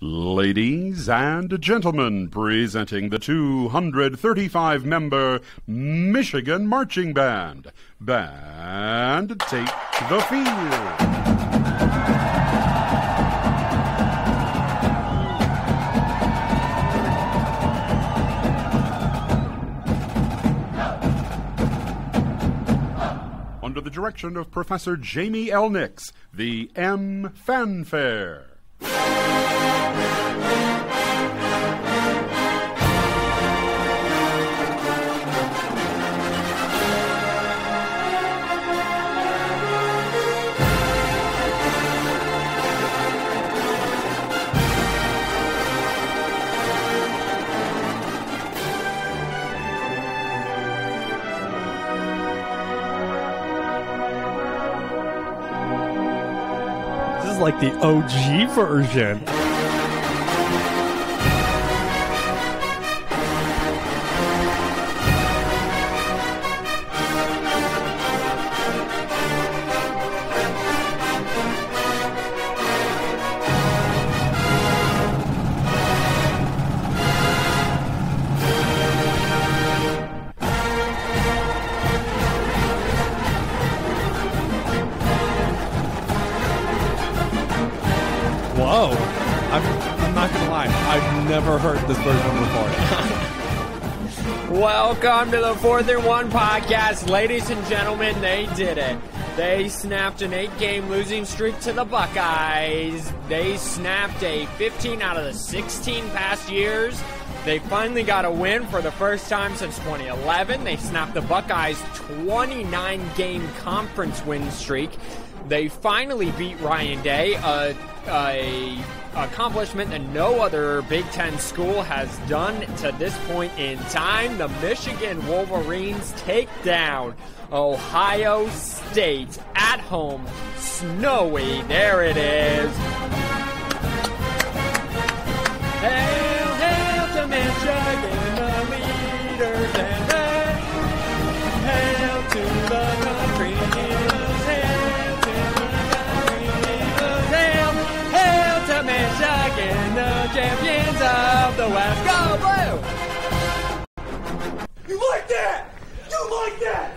Ladies and gentlemen, presenting the 235-member Michigan Marching Band. Band, take the field. Under the direction of Professor Jamie L. Nix, the M Fanfare. Like the OG version. Whoa. I'm not going to lie. I've never heard this version before. Welcome to the 4th and 1 podcast. Ladies and gentlemen, they did it. They snapped an 8-game losing streak to the Buckeyes. They snapped a 15 out of the 16 past years. They finally got a win for the first time since 2011. They snapped the Buckeyes' 29-game conference win streak. They finally beat Ryan Day, a accomplishment that no other Big Ten school has done to this point in time. The Michigan Wolverines take down Ohio State at home. Snowy, there it is. Hail, hail to Michigan, the leaders and men. Hail to the country heroes, hail to Michigan, the champions of the West. Go Blue! You like that? You like that?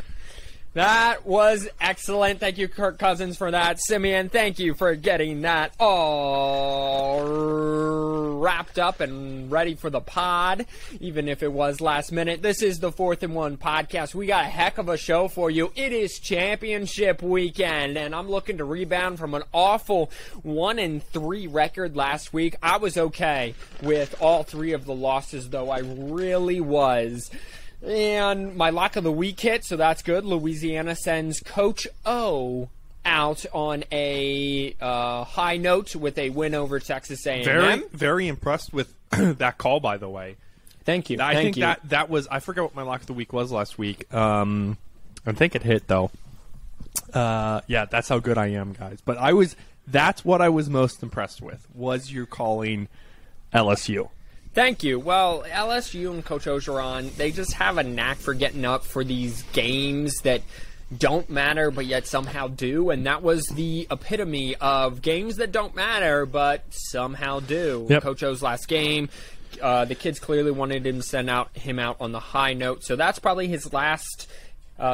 That was excellent. Thank you, Kirk Cousins, for that. Simeon, thank you for getting that all wrapped up and ready for the pod, even if it was last minute. This is the 4th and 1 podcast. We got a heck of a show for you. It is championship weekend, and I'm looking to rebound from an awful 1-3 record last week. I was okay with all 3 of the losses, though. I really was. And my lock of the week hit, so that's good. Louisiana sends Coach O out on a high note with a win over Texas A&M. Very, very impressed with that call, by the way. Thank you. I think that was, I forget what my lock of the week was last week. I think it hit, though. Yeah, that's how good I am, guys. But that's what I was most impressed with, was your calling LSU. Thank you. Well, LSU and Coach Ogeron, they just have a knack for getting up for these games that don't matter but yet somehow do, and that was the epitome of games that don't matter but somehow do. Yep. Coach O's last game, the kids clearly wanted him to send him out on the high note, so that's probably his last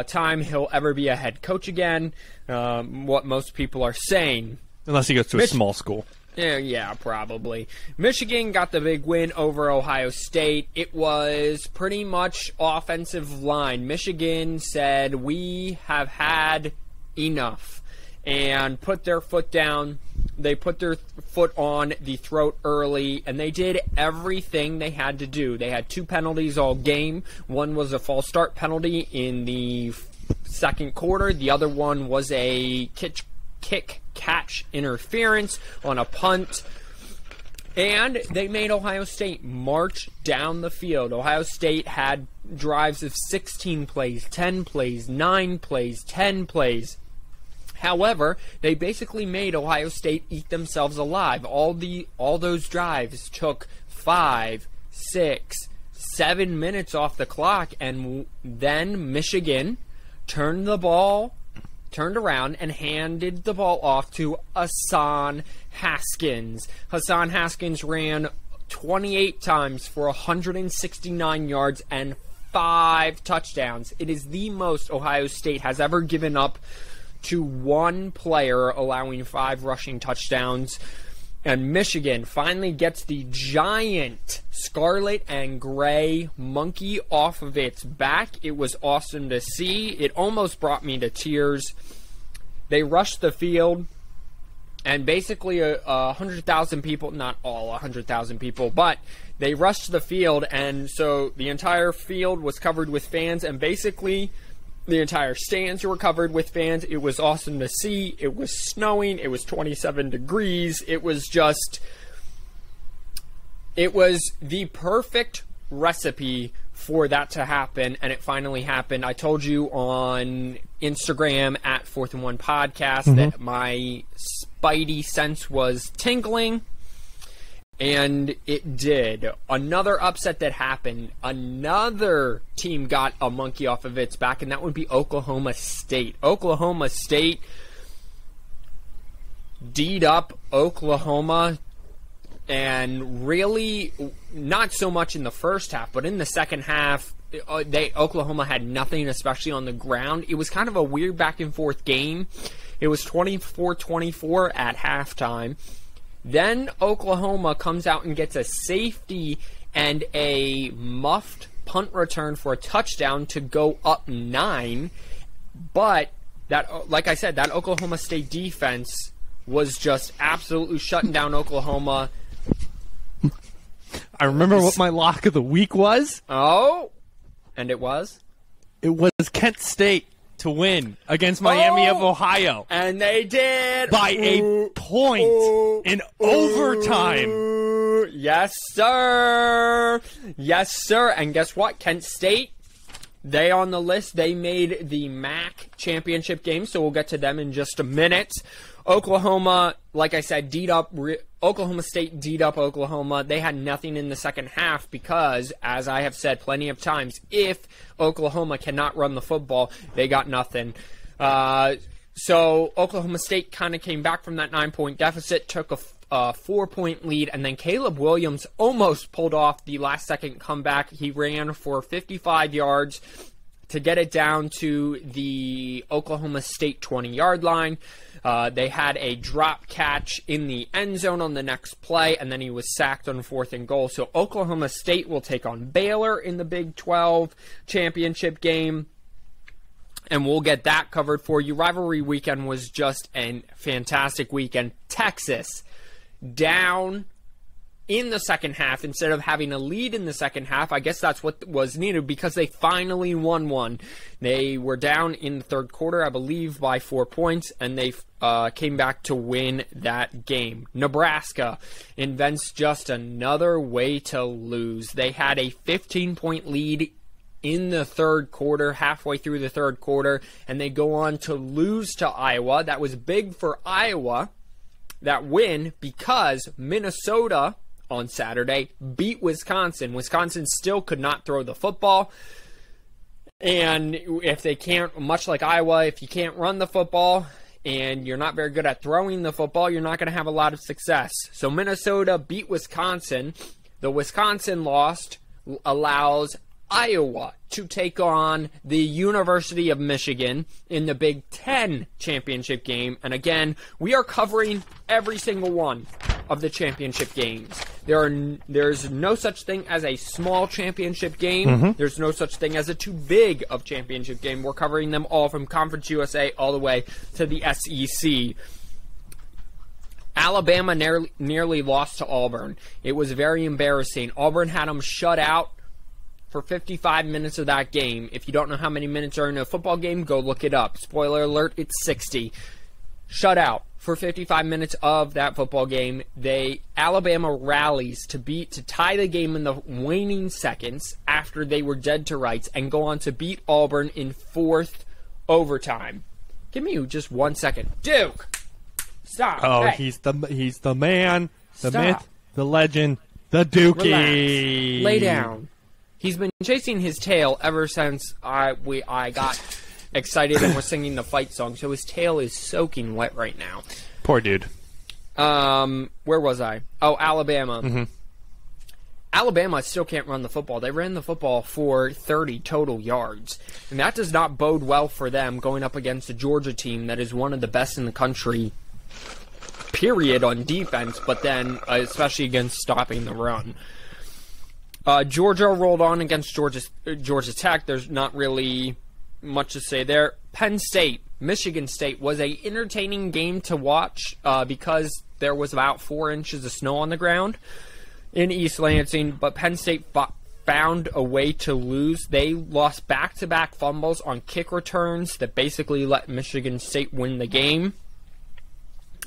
time he'll ever be a head coach again, what most people are saying. Unless he goes to a small school. Yeah, probably. Michigan got the big win over Ohio State. It was pretty much offensive line. Michigan said, we have had enough, and put their foot down. They put their foot on the throat early, and they did everything they had to do. They had 2 penalties all game. One was a false start penalty in the second quarter. The other one was a kick-catch interference on a punt. And they made Ohio State march down the field. Ohio State had drives of 16 plays, 10 plays, 9 plays, 10 plays. However, they basically made Ohio State eat themselves alive. All those drives took 5, 6, 7 minutes off the clock, and then Michigan turned the ball turned around and handed the ball off to Hassan Haskins. Hassan Haskins ran 28 times for 169 yards and 5 touchdowns. It is the most Ohio State has ever given up to one player, allowing 5 rushing touchdowns. And Michigan finally gets the giant scarlet and gray monkey off of its back. It was awesome to see. It almost brought me to tears. They rushed the field, and basically 100,000 people, not all 100,000 people, but they rushed the field, and so the entire field was covered with fans, and basically the entire stands were covered with fans. It was awesome to see. It was snowing. It was 27 degrees. It was the perfect recipe for that to happen, and it finally happened. I told you on Instagram at 4th and 1 Podcast that my spidey sense was tingling, and it did. Another upset that happened, another team got a monkey off of its back, and that would be Oklahoma State. Oklahoma State D'd up Oklahoma, and really not so much in the first half, but in the second half, Oklahoma had nothing, especially on the ground. It was kind of a weird back-and-forth game. It was 24-24 at halftime. Then Oklahoma comes out and gets a safety and a muffed punt return for a touchdown to go up 9. But, like I said, that Oklahoma State defense was just absolutely shutting down Oklahoma. I remember what my lock of the week was. Oh, and it was? It was Kent State to win against Miami of Ohio. And they did. By a point in overtime. Yes, sir. Yes, sir. And guess what? Kent State, they on the list. They made the MAC championship game, so we'll get to them in just a minute. Oklahoma, like I said, Oklahoma State D'd up Oklahoma. They had nothing in the second half because, as I have said plenty of times, if Oklahoma cannot run the football, they got nothing. So Oklahoma State kind of came back from that 9-point deficit, took a 4-point lead, and then Caleb Williams almost pulled off the last-second comeback. He ran for 55 yards to get it down to the Oklahoma State 20-yard line. They had a drop catch in the end zone on the next play, and then he was sacked on 4th and goal. So Oklahoma State will take on Baylor in the Big 12 championship game, and we'll get that covered for you. Rivalry weekend was just a fantastic weekend. Texas down in the second half instead of having a lead in the second half. I guess that's what was needed because they finally won one. They were down in the third quarter, I believe, by 4 points, and they came back to win that game. Nebraska invents just another way to lose. They had a 15-point lead in the third quarter, halfway through the third quarter, and they go on to lose to Iowa. That was big for Iowa, that win, because Minnesota on Saturday beat Wisconsin. Wisconsin still could not throw the football. And if they can't, much like Iowa, if you can't run the football and you're not very good at throwing the football, you're not going to have a lot of success. So Minnesota beat Wisconsin. The Wisconsin loss allows Iowa to take on the University of Michigan in the Big Ten championship game. And again, we are covering every single one of the championship games. There's no such thing as a small championship game. There's no such thing as a too big of championship game. We're covering them all from Conference USA all the way to the SEC. Alabama nearly lost to Auburn. It was very embarrassing. Auburn had them shut out for 55 minutes of that game. If you don't know how many minutes are in a football game, go look it up. Spoiler alert, it's 60. Shut out for 55 minutes of that football game. Alabama rallies to tie the game in the waning seconds after they were dead to rights and go on to beat Auburn in fourth overtime. Give me just 1 second. Duke! Stop. Oh, hey. he's the man, the Stop. myth, the legend, the Dookie. Relax. Lay down. He's been chasing his tail ever since I got excited and we're singing the fight song, so his tail is soaking wet right now. Poor dude. Where was I? Oh, Alabama. Mm-hmm. Alabama still can't run the football. They ran the football for 30 total yards. And that does not bode well for them going up against a Georgia team that is one of the best in the country, period, on defense, but then especially against stopping the run. Georgia rolled on against Georgia Tech. There's not really much to say there. Penn State, Michigan State was a entertaining game to watch because there was about 4 inches of snow on the ground in East Lansing, but Penn State found a way to lose. They lost back-to-back fumbles on kick returns that basically let Michigan State win the game.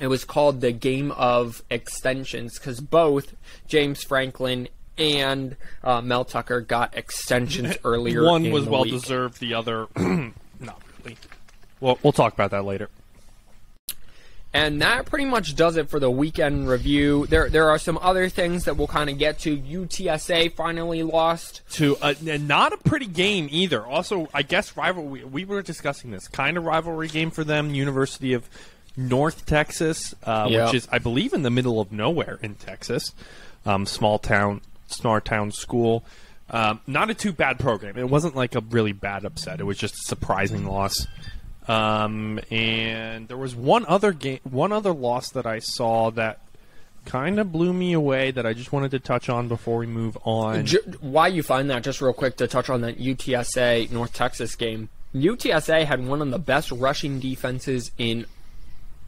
It was called the game of extensions because both James Franklin and Mel Tucker got extensions earlier. One was in the well week. deserved, the other not really. Well, we'll talk about that later. And that pretty much does it for the weekend review. There are some other things that we'll kind of get to. UTSA finally lost To not a pretty game either. Also, I guess rivalry. We were discussing this kind of rivalry game for them. University of North Texas, which is, I believe, in the middle of nowhere in Texas. Small town school. Not a too bad program. It wasn't like a really bad upset. It was just a surprising loss. And there was one other loss that I saw that kind of blew me away that I just wanted to touch on before we move on. Why you find that, just real quick to touch on that UTSA North Texas game. UTSA had one of the best rushing defenses in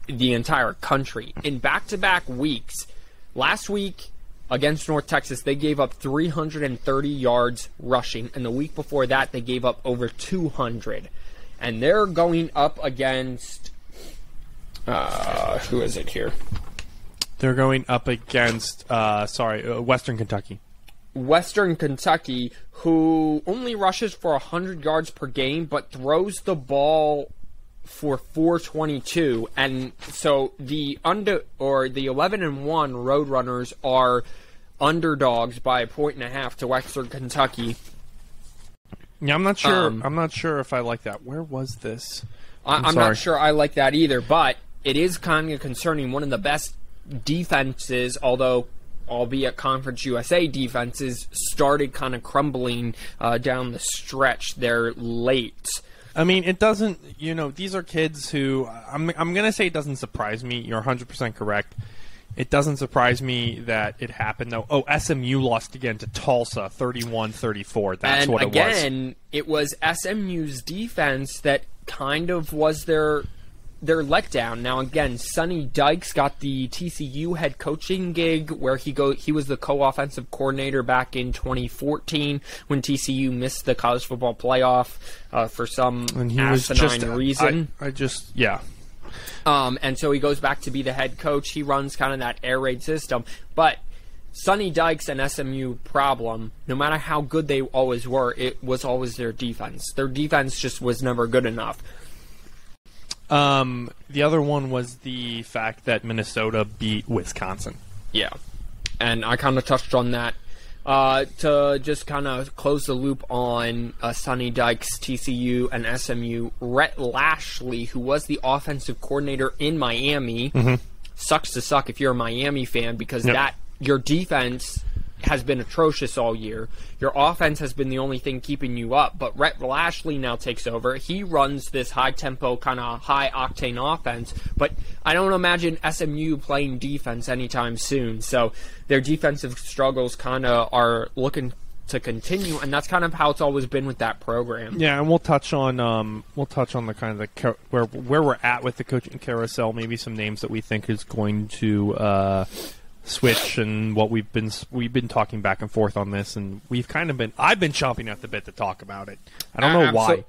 the entire country. In back-to-back weeks, last week against North Texas, they gave up 330 yards rushing, and the week before that, they gave up over 200. And they're going up against... who is it here? They're going up against, Western Kentucky. Western Kentucky, who only rushes for 100 yards per game, but throws the ball for 422. And so the 11-1 Roadrunners are underdogs by 1.5 to Western Kentucky. Yeah, I'm not sure. I'm not sure if I like that. Where was this? I'm not sure I like that either, but it is kind of concerning. One of the best defenses, albeit Conference USA defenses, started kind of crumbling down the stretch. They're late. I mean, it doesn't, these are kids who, I'm going to say it doesn't surprise me. You're 100% correct. It doesn't surprise me that it happened, though. Oh, SMU lost again to Tulsa, 31-34. That's what it was. And again, it was SMU's defense that kind of was their letdown. Now, again, Sonny Dykes got the TCU head coaching gig where he was the co-offensive coordinator back in 2014 when TCU missed the college football playoff for some asinine reason. And so he goes back to be the head coach. He runs kind of that air raid system. But Sonny Dykes and SMU problem, no matter how good they always were, it was always their defense. Their defense just was never good enough. The other one was the fact that Minnesota beat Wisconsin. Yeah. And I kind of touched on that. To just kind of close the loop on Sonny Dykes, TCU, and SMU, Rhett Lashley, who was the offensive coordinator in Miami, sucks to suck if you're a Miami fan because your defense has been atrocious all year. Your offense has been the only thing keeping you up, but Rhett Lashley now takes over. He runs this high-tempo, kind of high-octane offense, but I don't imagine SMU playing defense anytime soon, so their defensive struggles kind of are looking to continue, and that's kind of how it's always been with that program. Yeah, and we'll touch on the kind of where we're at with the coaching carousel, maybe some names that we think is going to switch, and what we've been talking back and forth on this, and I've been chomping at the bit to talk about it. I don't know why.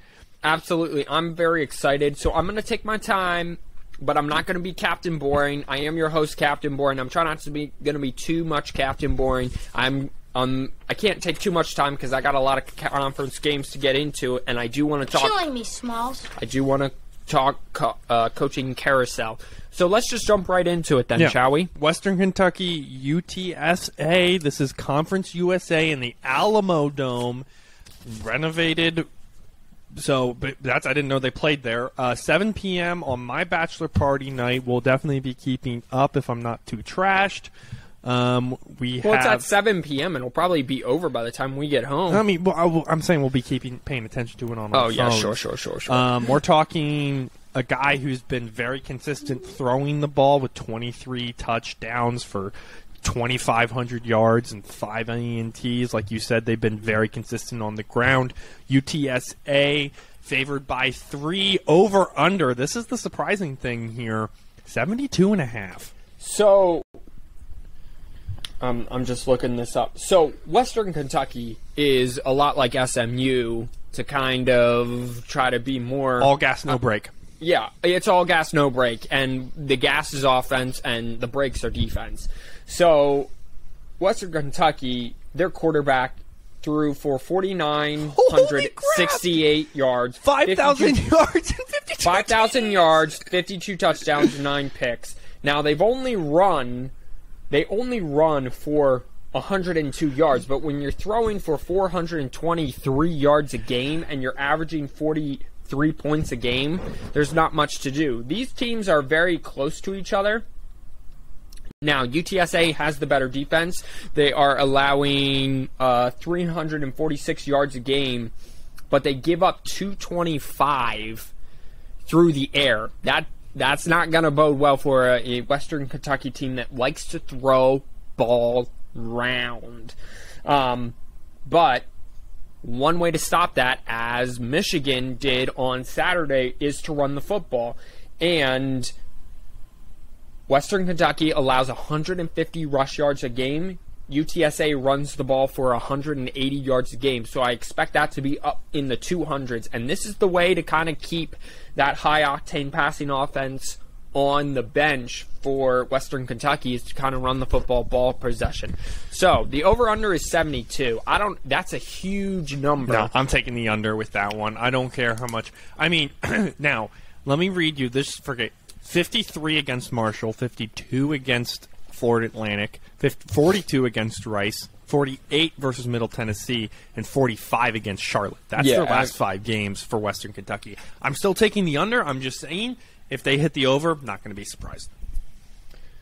Absolutely. I'm very excited. So I'm going to take my time, but I'm not going to be Captain Boring. I am your host, Captain Boring. I'm trying not to be too much Captain Boring. I can't take too much time because I got a lot of conference games to get into, and I do want to talk. Killing me, Smalls. I do want to talk coaching carousel. So let's just jump right into it then, shall we? Western Kentucky, UTSA. This is Conference USA in the Alamo Dome. Renovated but I didn't know they played there. 7 p.m. on my bachelor party night. We'll definitely be keeping up if I'm not too trashed. It's at 7 p.m. and it'll probably be over by the time we get home. I mean, I'm saying we'll be paying attention to it on our phones. Yeah, sure. We're talking a guy who's been very consistent throwing the ball with 23 touchdowns for 2,500 yards and 5 INTs. Like you said, they've been very consistent on the ground. UTSA favored by 3 over under. This is the surprising thing here. 72.5. So I'm just looking this up. So Western Kentucky is a lot like SMU to kind of try to be more all gas, no brake. Yeah, it's all gas, no brake, and the gas is offense and the brakes are defense. So Western Kentucky, their quarterback threw for 4,968 yards, 5,000 yards, and 52 5,000 yards, 52 touchdowns, and 9 picks. Now they only run for 102 yards, but when you're throwing for 423 yards a game and you're averaging 43 points a game, there's not much to do. These teams are very close to each other. Now, UTSA has the better defense. They are allowing 346 yards a game, but they give up 225 through the air. That's not going to bode well for a Western Kentucky team that likes to throw ball round. But one way to stop that, as Michigan did on Saturday, is to run the football. And Western Kentucky allows 150 rush yards a game. UTSA runs the ball for 180 yards a game. So I expect that to be up in the 200s. And this is the way to kind of keep that high-octane passing offense on the bench for Western Kentucky, is to kind of run the football ball possession. So the over-under is 72. That's a huge number. No, I'm taking the under with that one. I don't care how much. I mean, now, let me read you this. Forget 53 against Marshall, 52 against Florida Atlantic, 42 against Rice, 48 versus Middle Tennessee, and 45 against Charlotte. That's their last 5 games for Western Kentucky. I'm still taking the under. I'm just saying, if they hit the over, I'm not going to be surprised.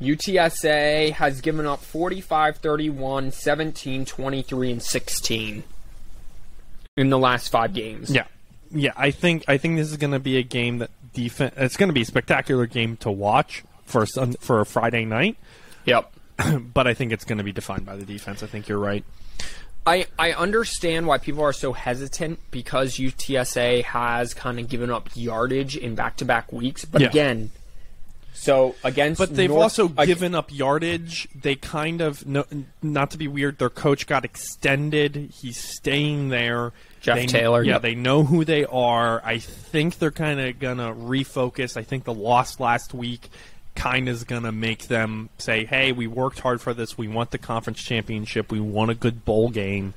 UTSA has given up 45, 31, 17, 23, and 16 in the last 5 games. Yeah. I think this is going to be a game that defense. It's going to be a spectacular game to watch for a Friday night. Yep. But I think it's going to be defined by the defense. I think you're right. I understand why people are so hesitant, because UTSA has kind of given up yardage in back-to-back weeks. But again, so against But they've also given up yardage. They kind of, not to be weird, their coach got extended. He's staying there. Jeff Taylor. Yeah, they know who they are. I think they're kind of going to refocus. I think the loss last week kind of is going to make them say, hey, we worked hard for this. We want the conference championship. We want a good bowl game.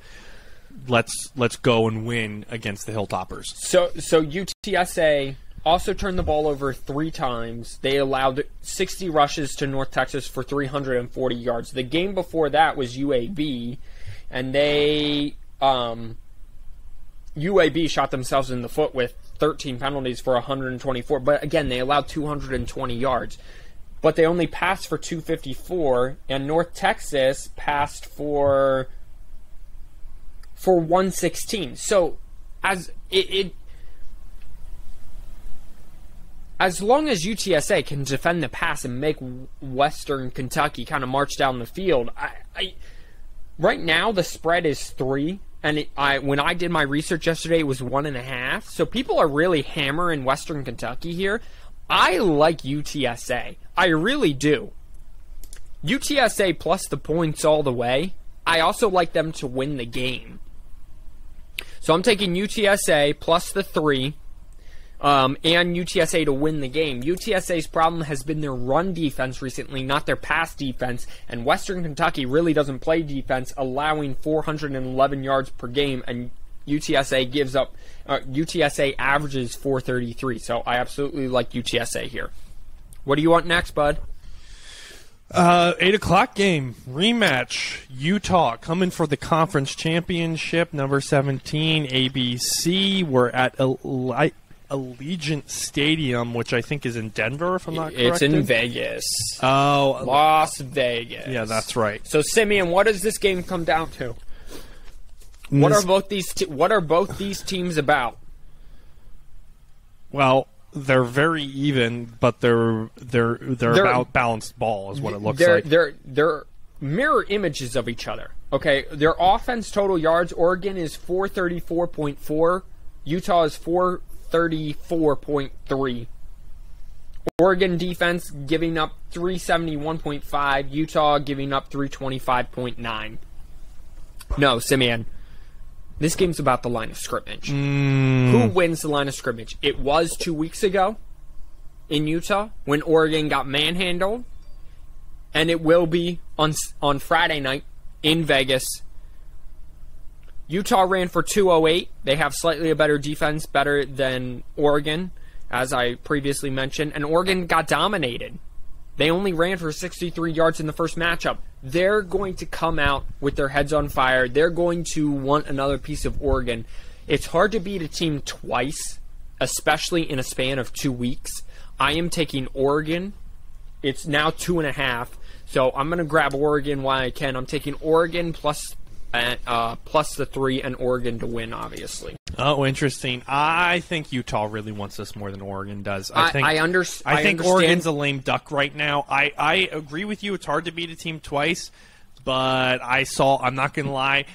Let's go and win against the Hilltoppers. So UTSA also turned the ball over 3 times. They allowed 60 rushes to North Texas for 340 yards. The game before that was UAB, and they UAB shot themselves in the foot with 13 penalties for 124. But again, they allowed 220 yards. But they only passed for 254, and North Texas passed for 116. So as long as UTSA can defend the pass and make Western Kentucky kind of march down the field, right now the spread is 3. And when I did my research yesterday, it was 1.5. So people are really hammering Western Kentucky here. I like UTSA. I really do. UTSA plus the points all the way. I also like them to win the game. So I'm taking UTSA plus the 3 and UTSA to win the game. UTSA's problem has been their run defense recently, not their pass defense. And Western Kentucky really doesn't play defense, allowing 411 yards per game, and UTSA averages 433. So I absolutely like UTSA here. What do you want next, bud? 8 o'clock game, rematch. Utah coming for the conference championship, number 17, ABC. We're at Allegiant Stadium, which I think is in Denver, if I'm not correct. It's in Vegas. Oh. Las Vegas. Yeah, that's right. So, Simeon, what does this game come down to? What are both these teams about? Well, they're very even, but they're about balanced ball, is what it looks like. They're mirror images of each other. Okay, their offense total yards, Oregon is 434.4, Utah is 434.3. Oregon defense giving up 371.5, Utah giving up 325.9. No, Simeon. This game's about the line of scrimmage. Who wins the line of scrimmage? It was 2 weeks ago in Utah when Oregon got manhandled, and it will be on Friday night in Vegas. Utah ran for 208. They have slightly a better defense, better than Oregon, as I previously mentioned, and Oregon got dominated. They only ran for 63 yards in the first matchup. They're going to come out with their heads on fire. They're going to want another piece of Oregon. It's hard to beat a team twice, especially in a span of 2 weeks. I am taking Oregon. It's now 2.5, so I'm going to grab Oregon while I can. I'm taking Oregon plus the 3 and Oregon to win, obviously. Oh, interesting. I think Utah really wants this more than Oregon does. I think understand. Oregon's a lame duck right now. I agree with you. It's hard to beat a team twice, but I'm not going to lie,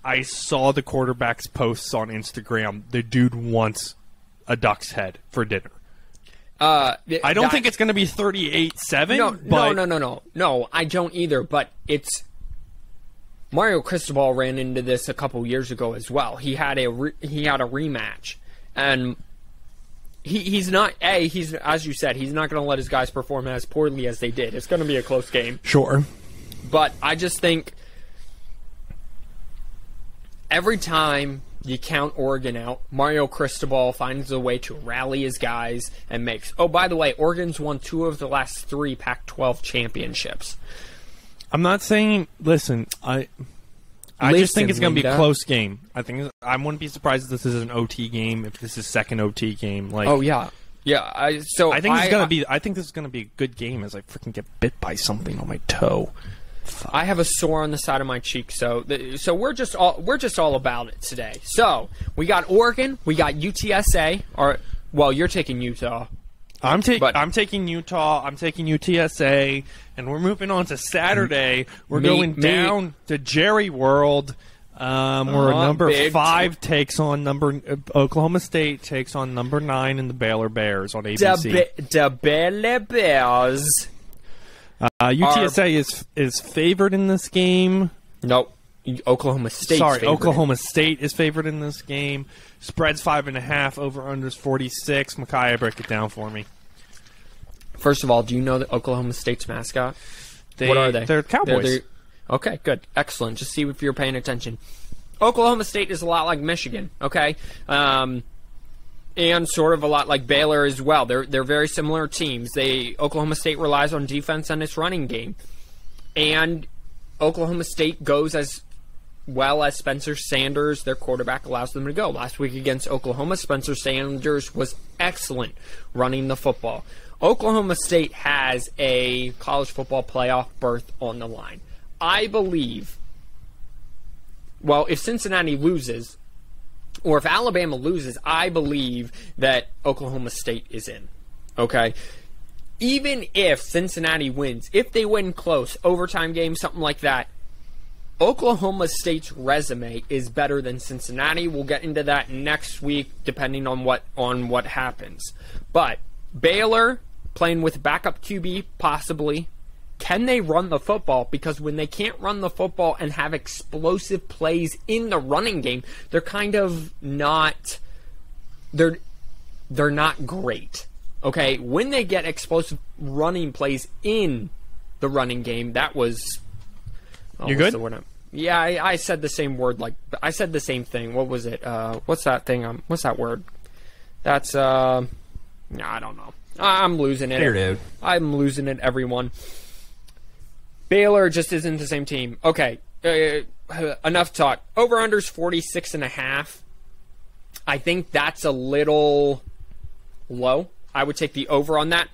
I saw the quarterback's posts on Instagram. The dude wants a duck's head for dinner. I don't think it's going to be 38-7. No, I don't either, but it's... Mario Cristobal ran into this a couple years ago as well. He had a rematch, and he's not as you said, he's not going to let his guys perform as poorly as they did. It's going to be a close game. Sure, but I just think every time you count Oregon out, Mario Cristobal finds a way to rally his guys and makes. Oh, by the way, Oregon's won 2 of the last 3 Pac-12 championships. I'm not saying. Listen, I just think it's going to be a close game. I wouldn't be surprised if this is an OT game. If this is second OT game, like. Oh yeah. I think it's going to be. I think this is going to be a good game as I freaking get bit by something on my toe. I have a sore on the side of my cheek, so we're just all about it today. So we got Oregon, we got UTSA. You're taking Utah. I'm taking Utah. I'm taking UTSA, and we're moving on to Saturday. We're going down to Jerry World. Where number 5 takes on Oklahoma State takes on number 9 in the Baylor Bears on ABC. The Baylor Bears. UTSA is favored in this game. Nope. Oklahoma State. Oklahoma State is favored in this game. Spread's 5.5. Over/unders 46. Micaiah, break it down for me. First of all, do you know the Oklahoma State's mascot? What are they? They're Cowboys. Okay, good, excellent. Just see if you're paying attention. Oklahoma State is a lot like Michigan. Okay, and sort of a lot like Baylor as well. They're very similar teams. Oklahoma State relies on defense and its running game, and Oklahoma State goes as well as Spencer Sanders, their quarterback, allows them to go. Last week against Oklahoma, Spencer Sanders was excellent running the football. Oklahoma State has a college football playoff berth on the line. I believe, if Cincinnati loses, or if Alabama loses, I believe that Oklahoma State is in. Okay? Even if Cincinnati wins, if they win close, overtime game, something like that, Oklahoma State's resume is better than Cincinnati. We'll get into that next week, depending on what happens. But Baylor playing with backup QB, possibly. Can they run the football? Because when they can't run the football and have explosive plays in the running game, they're kind of not. They're not great. Okay, when they get explosive running plays in the running game, that was. You good? Yeah, I said the same word. I said the same thing. What was it? What's that thing? What's that word? That's I don't know. I'm losing it. Here, dude. I'm losing it, everyone. Baylor just isn't the same team. Okay, enough talk. Over-under's 46.5. I think that's a little low. I would take the over on that.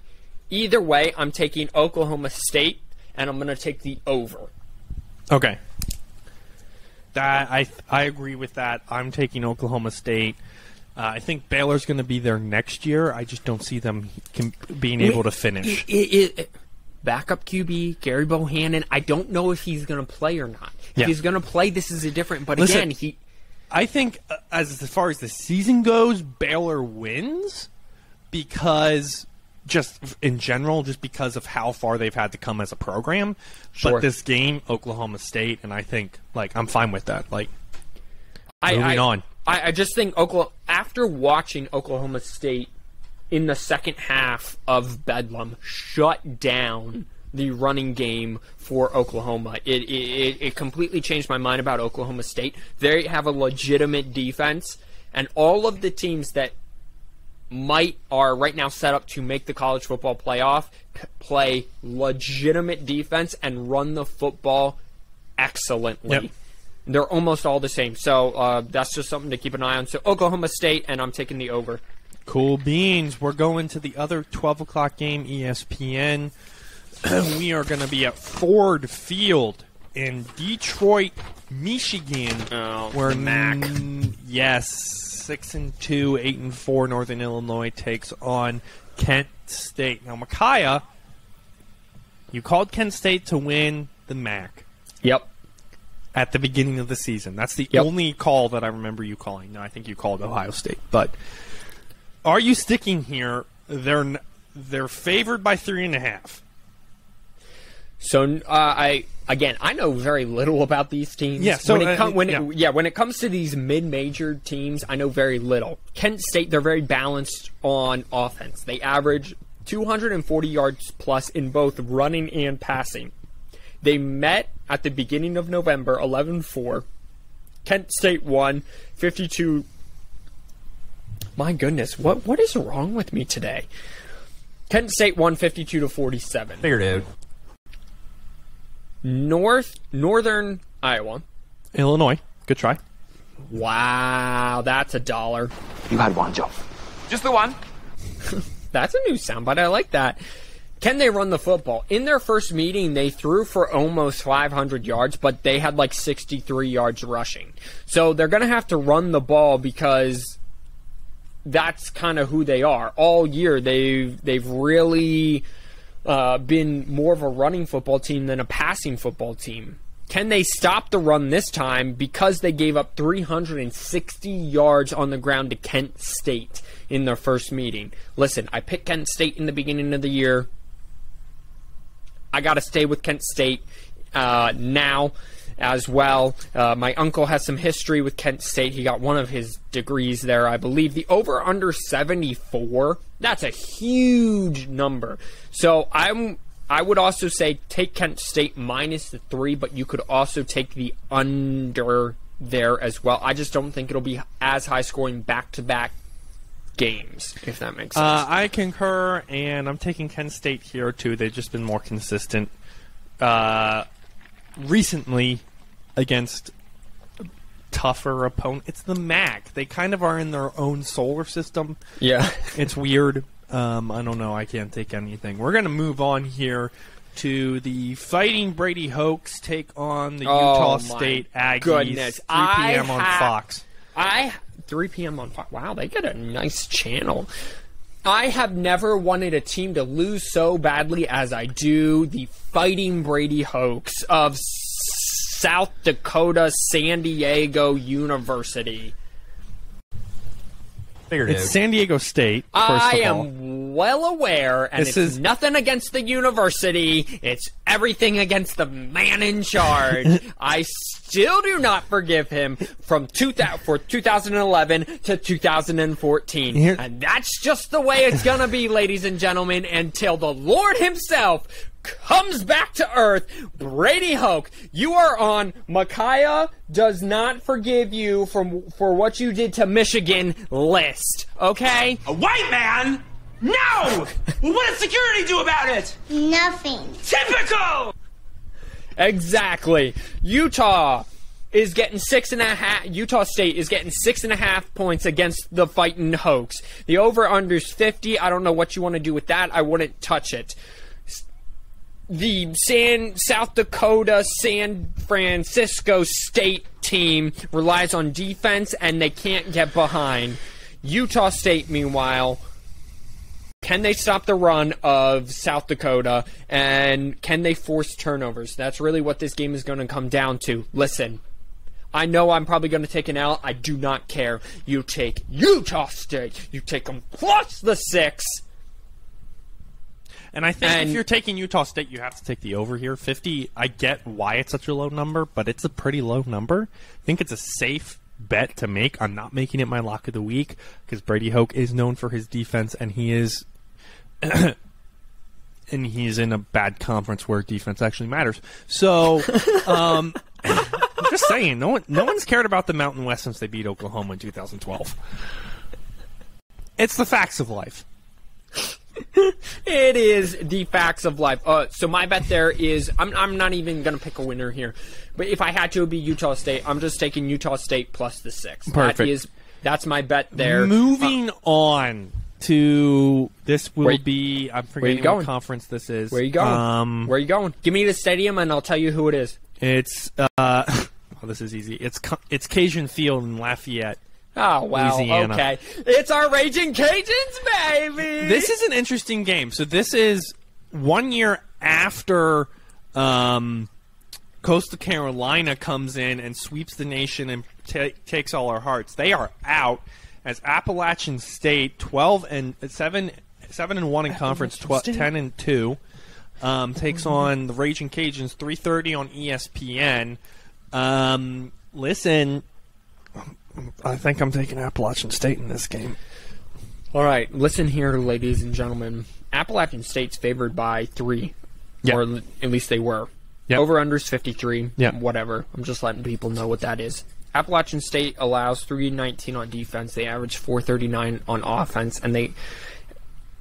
Either way, I'm taking Oklahoma State, and I'm going to take the over. Okay. I agree with that. I'm taking Oklahoma State. I think Baylor's going to be there next year. I just don't see them being able to finish. Backup QB, Gary Bohannon, I don't know if he's going to play or not. If he's going to play, this is a different... But listen, again, I think as far as the season goes, Baylor wins because... just in general, just because of how far they've had to come as a program. Sure. But this game, Oklahoma State, and I think, I'm fine with that. Moving on. I just think after watching Oklahoma State in the second half of Bedlam shut down the running game for Oklahoma, it completely changed my mind about Oklahoma State. They have a legitimate defense, and all of the teams that are right now set up to make the college football playoff play legitimate defense and run the football excellently. Yep. They're almost all the same. So that's just something to keep an eye on. So Oklahoma State, and I'm taking the over. Cool beans. We're going to the other 12 o'clock game, ESPN. We are going to be at Ford Field in Detroit, Michigan. Where MAC. Yes. 6-2, 8-4. Northern Illinois takes on Kent State. Now, Micaiah, you called Kent State to win the MAC. Yep. At the beginning of the season. That's the only call that I remember you calling. No, I think you called Ohio State. But are you sticking here? They're favored by 3.5. So I know very little about these teams. Yeah, so when it comes to these mid-major teams, I know very little. Kent State, they're very balanced on offense. They average 240 yards plus in both running and passing. They met at the beginning of November, 11-4. Kent State won 52. My goodness, what is wrong with me today? Kent State won 52-47. Figured out. Northern Iowa. Illinois. Good try. Wow, that's $1. You had one, Joe. Just the one. That's a new soundbite. I like that. Can they run the football? In their first meeting, they threw for almost 500 yards, but they had 63 yards rushing. So they're going to have to run the ball because that's kind of who they are. All year, they've really... been more of a running football team than a passing football team. Can they stop the run this time because they gave up 360 yards on the ground to Kent State in their first meeting? Listen, I picked Kent State in the beginning of the year. I got to stay with Kent State now as well. My uncle has some history with Kent State. He got one of his degrees there, I believe. The over-under 74, that's a huge number. So I would also say take Kent State minus the 3, but you could also take the under there as well. I just don't think it'll be as high-scoring back-to-back games, if that makes sense. I concur, and I'm taking Kent State here, too. They've just been more consistent recently against tougher opponent. It's the MAC. They kind of are in their own solar system. Yeah. It's weird. I don't know. I can't take anything. We're going to move on here to the Fighting Brady Hoax take on the Utah State Aggies. Goodness. 3 p.m. on Fox. 3 p.m. on Fox. Wow, they get a nice channel. I have never wanted a team to lose so badly as I do. The Fighting Brady Hoax of South Dakota San Diego University. It's San Diego State, first I of all. am well aware, and it's nothing against the university. It's everything against the man in charge. I still do not forgive him for 2011 to 2014. And that's just the way it's going to be, ladies and gentlemen, until the Lord himself comes back to earth. Brady Hoke, you are on Micaiah does not forgive you for what you did to Michigan list, okay? A white man? No! Well, what does security do about it? Nothing. Typical! Exactly. Utah is getting 6.5. Utah State is getting 6.5 points against the Fighting Hokies. The over/under's 50. I don't know what you want to do with that. I wouldn't touch it. The South Dakota San Francisco State team relies on defense, and they can't get behind. Utah State, meanwhile, can they stop the run of South Dakota, and can they force turnovers? That's really what this game is going to come down to. Listen, I know I'm probably going to take an L. I do not care. You take Utah State. You take them plus the 6. And I think if you're taking Utah State, you have to take the over here. 50, I get why it's such a low number, but it's a pretty low number. I think it's a safe bet to make. I'm not making it my lock of the week because Brady Hoke is known for his defense, and he is and he's in a bad conference where defense actually matters. So I'm just saying, no one's cared about the Mountain West since they beat Oklahoma in 2012. It's the facts of life. It is the facts of life. So my bet there is, I'm not even going to pick a winner here. But if I had to, it would be Utah State. I'm just taking Utah State plus the 6. Perfect. That's my bet there. Moving on to, this will be, I'm forgetting what conference this is. Where are you going? Where are you going? Give me the stadium and I'll tell you who it is. It's, this is easy. It's Cajun Field in Lafayette. Oh, wow. Louisiana. Okay. It's our Raging Cajuns, baby! This is an interesting game. So this is 1 year after Coastal Carolina comes in and sweeps the nation and takes all our hearts. They are out as Appalachian State 7-1 in conference, 10-2 takes on the Raging Cajuns 3:30 on ESPN. Listen, I think I'm taking Appalachian State in this game. All right, listen here, ladies and gentlemen. Appalachian State's favored by 3, or at least they were. Yep. Over/under's 53. Yep. Whatever. I'm just letting people know what that is. Appalachian State allows 319 on defense. They average 439 on offense, and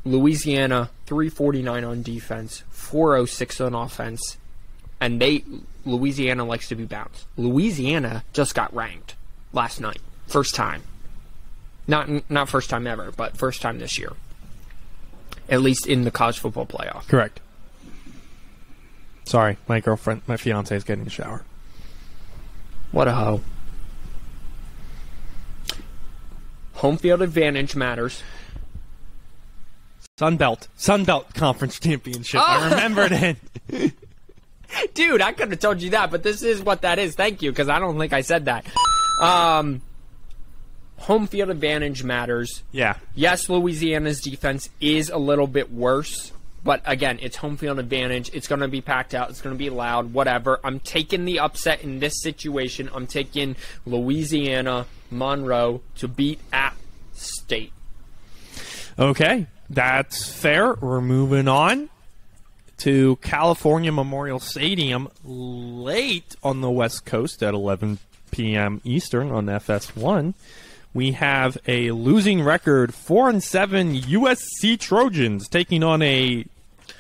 Louisiana 349 on defense, 406 on offense, and Louisiana likes to be bounced. Louisiana just got ranked last night, first time. Not first time ever, but first time this year. At least in the college football playoff. Correct. Sorry, my fiance is getting a shower. What a hoe. Home field advantage matters. Sunbelt Conference Championship. Oh! I remembered it. Dude, I could have told you that, but this is what that is. Thank you, because I don't think I said that. Home field advantage matters. Yeah. Yes, Louisiana's defense is a little bit worse, but again, it's home field advantage. It's going to be packed out. It's going to be loud, whatever. I'm taking the upset in this situation. I'm taking Louisiana, Monroe to beat App State. Okay, that's fair. We're moving on to California Memorial Stadium late on the West Coast at 11 p.m. Eastern on FS1. We have a losing record 4-7 USC Trojans taking on a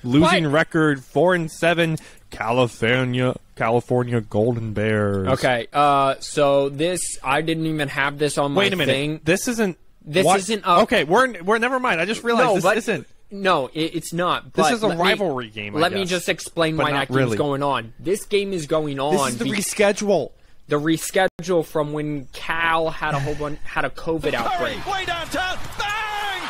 losing record 4-7 California Golden Bears. Okay, so this, I didn't even have this on my thing. Wait a minute. This isn't. Okay, we're never mind. I just realized this isn't. No, it's not. This is a rivalry game. Let me just explain why that game's going on. This game is going on. This is the reschedule. The reschedule from when Cal had a COVID outbreak. Way downtown. Bang!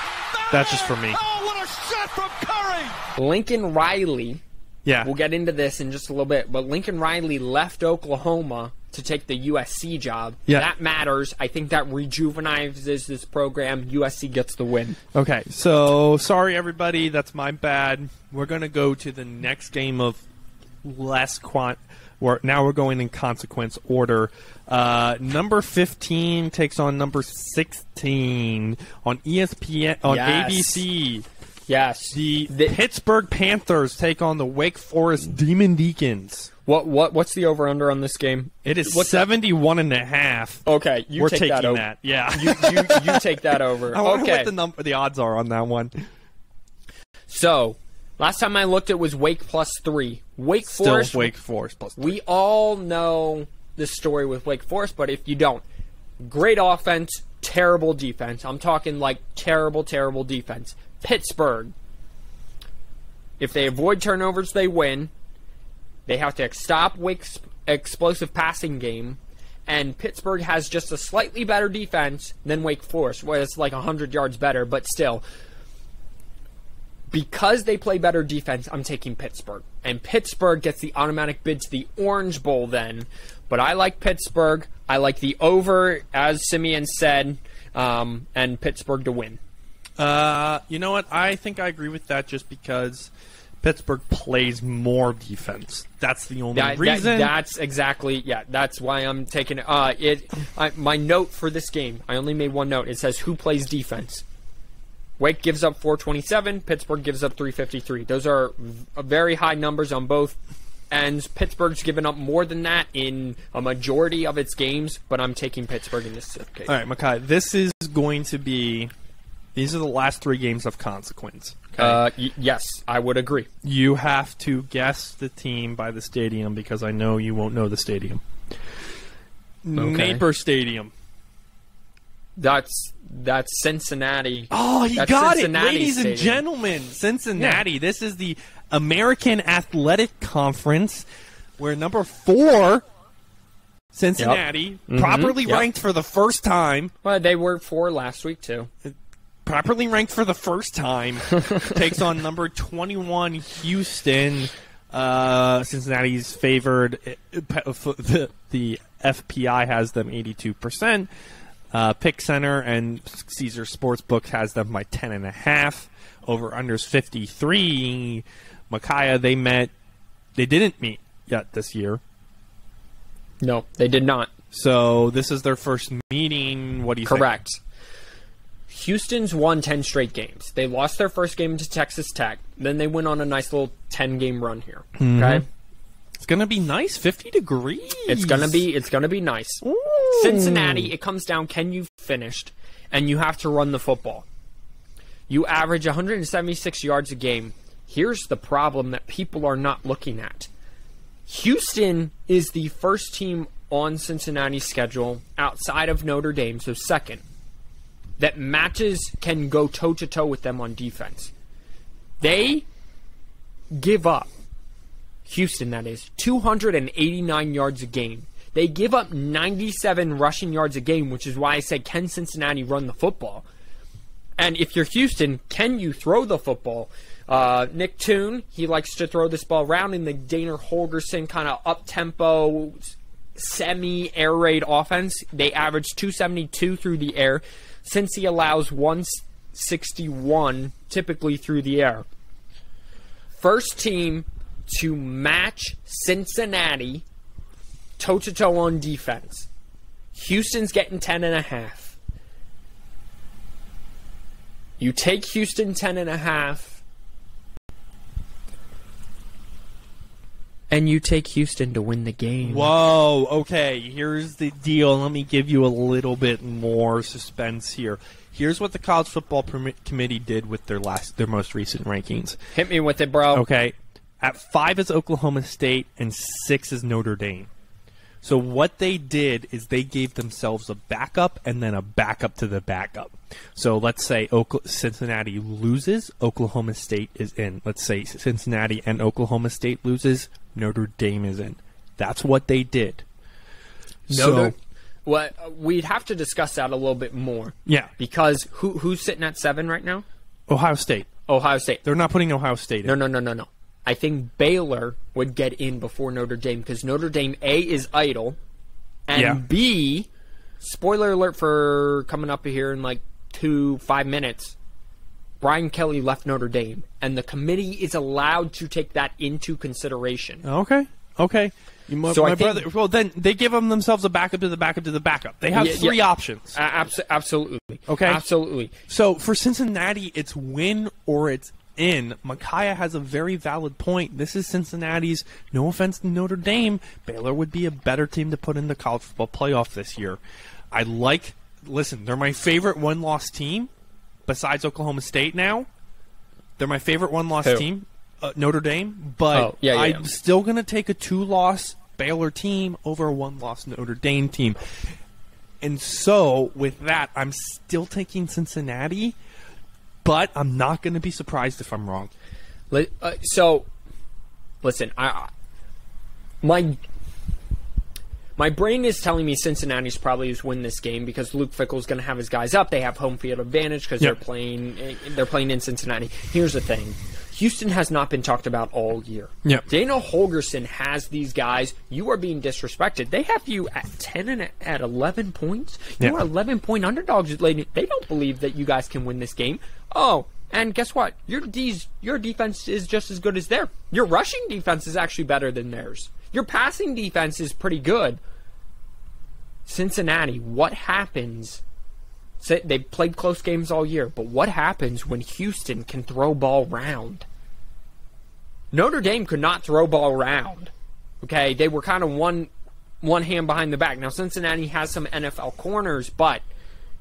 That's just for me. Oh, what a shot from Curry! Lincoln Riley. Yeah. We'll get into this in just a little bit, but Lincoln Riley left Oklahoma to take the USC job. Yeah. That matters. I think that rejuvenizes this program. USC gets the win. Okay, so sorry everybody, that's my bad. We're going to go to the next game of less now we're going in consequence order. Number 15 takes on number 16 on ESPN on ABC. Yes. The Pittsburgh Panthers take on the Wake Forest Demon Deacons. What's the over-under on this game? It is 71.5. Okay, we're take taking that over. that. Yeah, you take that over. I wonder what the odds are on that one. So, Last time I looked, it was Wake +3. Wake Still Forest. Wake Forest +3. We all know the story with Wake Forest, but if you don't, great offense, terrible defense. I'm talking like terrible, terrible defense. Pittsburgh. If they avoid turnovers, they win. They have to stop Wake's explosive passing game. And Pittsburgh has just a slightly better defense than Wake Forest. Well, it's like 100 yards better, but still. Because they play better defense, I'm taking Pittsburgh. And Pittsburgh gets the automatic bid to the Orange Bowl then. But I like Pittsburgh. I like the over, as Simeon said, and Pittsburgh to win. You know what? I think I agree with that just because Pittsburgh plays more defense. That's the only reason. That's exactly, that's why I'm taking it. My note for this game, I only made one note. It says, who plays defense? Wake gives up 427. Pittsburgh gives up 353. Those are very high numbers on both ends. Pittsburgh's given up more than that in a majority of its games, but I'm taking Pittsburgh in this case. All right, Makai, this is going to be... These are the last 3 games of consequence. Okay? Yes, I would agree. You have to guess the team by the stadium because I know you won't know the stadium. Okay. Napier Stadium. That's Cincinnati. Oh, you That's got Cincinnati it. Ladies Stadium. and gentlemen, Cincinnati. Yeah. This is the American Athletic Conference where number 4, Cincinnati, properly ranked for the first time. Well, they were 4 last week, too. Properly ranked for the first time, takes on number 21 Houston. Cincinnati's favored. The FPI has them 82%. Pick Center and Caesar Sportsbook has them by 10.5. Over-unders 53. Micaiah, they didn't meet yet this year. No, they did not. So this is their first meeting. What do you think? Correct. Houston's won 10 straight games. They lost their first game to Texas Tech. Then they went on a nice little 10-game run here. Okay? It's going to be nice, 50 degrees. It's going to be nice. Ooh. Cincinnati, it comes down, can you finish? And you have to run the football. You average 176 yards a game. Here's the problem that people are not looking at. Houston is the first team on Cincinnati's schedule outside of Notre Dame, so second, that can go toe-to-toe with them on defense. They give up, Houston that is, 289 yards a game. They give up 97 rushing yards a game, which is why I said, can Cincinnati run the football? And if you're Houston, can you throw the football? Nick Toon, he likes to throw this ball around in the Dana Holgerson kind of up-tempo, semi-air raid offense. They average 272 through the air. Since he allows 161 typically through the air. First team to match Cincinnati toe-to-toe on defense. Houston's getting 10.5. You take Houston 10.5. And you take Houston to win the game. Whoa, okay, here's the deal. Let me give you a little bit more suspense here. Here's what the College Football Committee did with their most recent rankings. Hit me with it, bro. Okay, at 5 is Oklahoma State and 6 is Notre Dame. So what they did is they gave themselves a backup and then a backup to the backup. So let's say Cincinnati loses, Oklahoma State is in. Let's say Cincinnati and Oklahoma State loses, Notre Dame is in. That's what they did. Well, we'd have to discuss that a little bit more. Yeah. Because who's sitting at 7 right now? Ohio State. Ohio State. They're not putting Ohio State in. No. I think Baylor would get in before Notre Dame because Notre Dame, A, is idle, and B, spoiler alert for coming up here in like 5 minutes, Brian Kelly left Notre Dame, and the committee is allowed to take that into consideration. Okay. Well, then they give themselves a backup to the backup to the backup. They have 3 options. Absolutely. Okay. Absolutely. So for Cincinnati, it's win or it's in. Micaiah has a very valid point. This is Cincinnati's, no offense to Notre Dame, Baylor would be a better team to put in the college football playoff this year. Listen, they're my favorite one-loss team besides Oklahoma State now. They're my favorite one-loss team. Notre Dame, but I'm still going to take a 2-loss Baylor team over a 1-loss Notre Dame team. And so, with that, I'm still taking Cincinnati, but I'm not going to be surprised if I'm wrong. So, listen, my brain is telling me Cincinnati's probably going to win this game because Luke Fickell's going to have his guys up. They have home field advantage because they're playing in Cincinnati. Here's the thing. Houston has not been talked about all year. Yep. Dana Holgorsen has these guys. You are being disrespected. They have you at 10 and at 11 points. You are 11-point underdogs. They don't believe that you guys can win this game. Oh, and guess what? Your defense is just as good as theirs. Your rushing defense is actually better than theirs. Your passing defense is pretty good. Cincinnati, what happens? They played close games all year, but what happens when Houston can throw ball round? Notre Dame could not throw ball round. Okay, they were kind of one hand behind the back. Now, Cincinnati has some NFL corners, but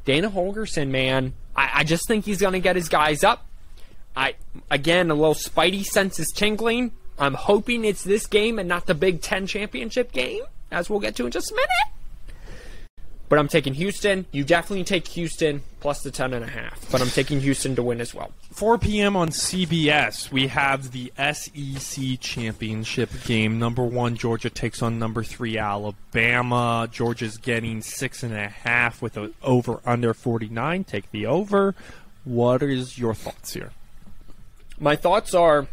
Dana Holgorsen, man, I just think he's going to get his guys up. Again, a little spidey sense is tingling. I'm hoping it's this game and not the Big Ten championship game, as we'll get to in just a minute. But I'm taking Houston. You definitely take Houston plus the 10.5. But I'm taking Houston to win as well. 4 p.m. on CBS, we have the SEC championship game. Number 1, Georgia takes on number 3, Alabama. Georgia's getting 6.5 with an over-under 49. Take the over. What is your thoughts here? My thoughts are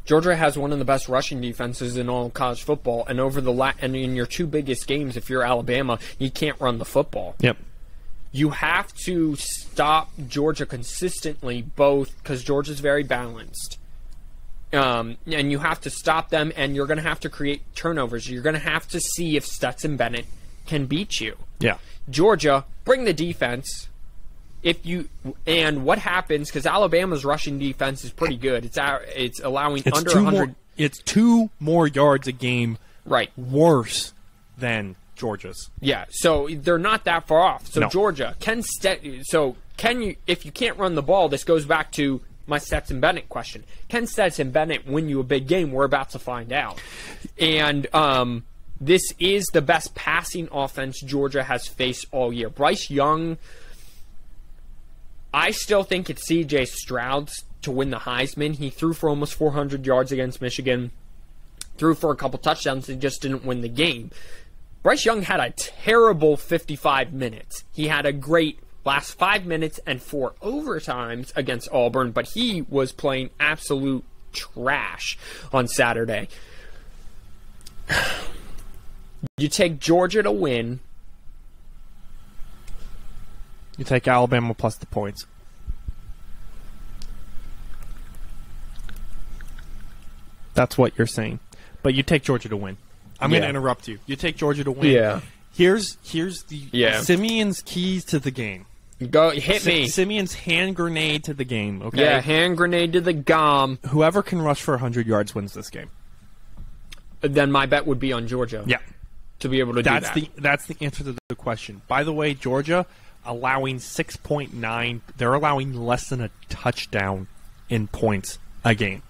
Georgia has one of the best rushing defenses in all of college football, and and in your 2 biggest games, if you're Alabama, you can't run the football. Yep. You have to stop Georgia consistently, both because Georgia's very balanced, and you have to stop them, and you're going to have to create turnovers. You're going to have to see if Stetson Bennett can beat you. Yeah. Georgia, bring the defense. And what happens, because Alabama's rushing defense is pretty good. It's allowing under 100. It's 2 more yards a game. Right. Worse than Georgia's. Yeah. So they're not that far off. So no. Georgia can you, if you can't run the ball, this goes back to my Stetson Bennett question. Can Stetson Bennett win you a big game? We're about to find out. And this is the best passing offense Georgia has faced all year. Bryce Young, I still think it's C.J. Stroud's to win the Heisman. He threw for almost 400 yards against Michigan, threw for a couple touchdowns, and just didn't win the game. Bryce Young had a terrible 55 minutes. He had a great last 5 minutes and 4 overtimes against Auburn, but he was playing absolute trash on Saturday. You take Georgia to win. You take Alabama plus the points. That's what you're saying. But you take Georgia to win. I'm going to interrupt you. You take Georgia to win. Yeah. Here's the Simeon's keys to the game. Go hit me. Simeon's hand grenade to the game, okay? Yeah, hand grenade to the gum. Whoever can rush for 100 yards wins this game. Then my bet would be on Georgia. Yeah. To be able to do that. That's the answer to the question. By the way, Georgia allowing 6.9. They're allowing less than a touchdown in points a game.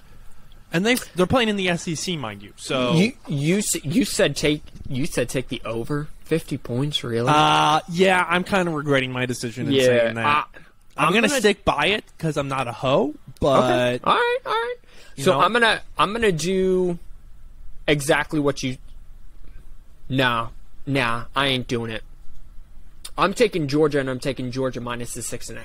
And they're playing in the SEC, mind you. So you said take the over 50 points, really? Yeah, I'm kind of regretting my decision in saying that. I'm gonna stick by it because I'm not a hoe. But okay. All right. So I'm gonna do exactly what you. Nah, I ain't doing it. I'm taking Georgia, and I'm taking Georgia minus the 6.5.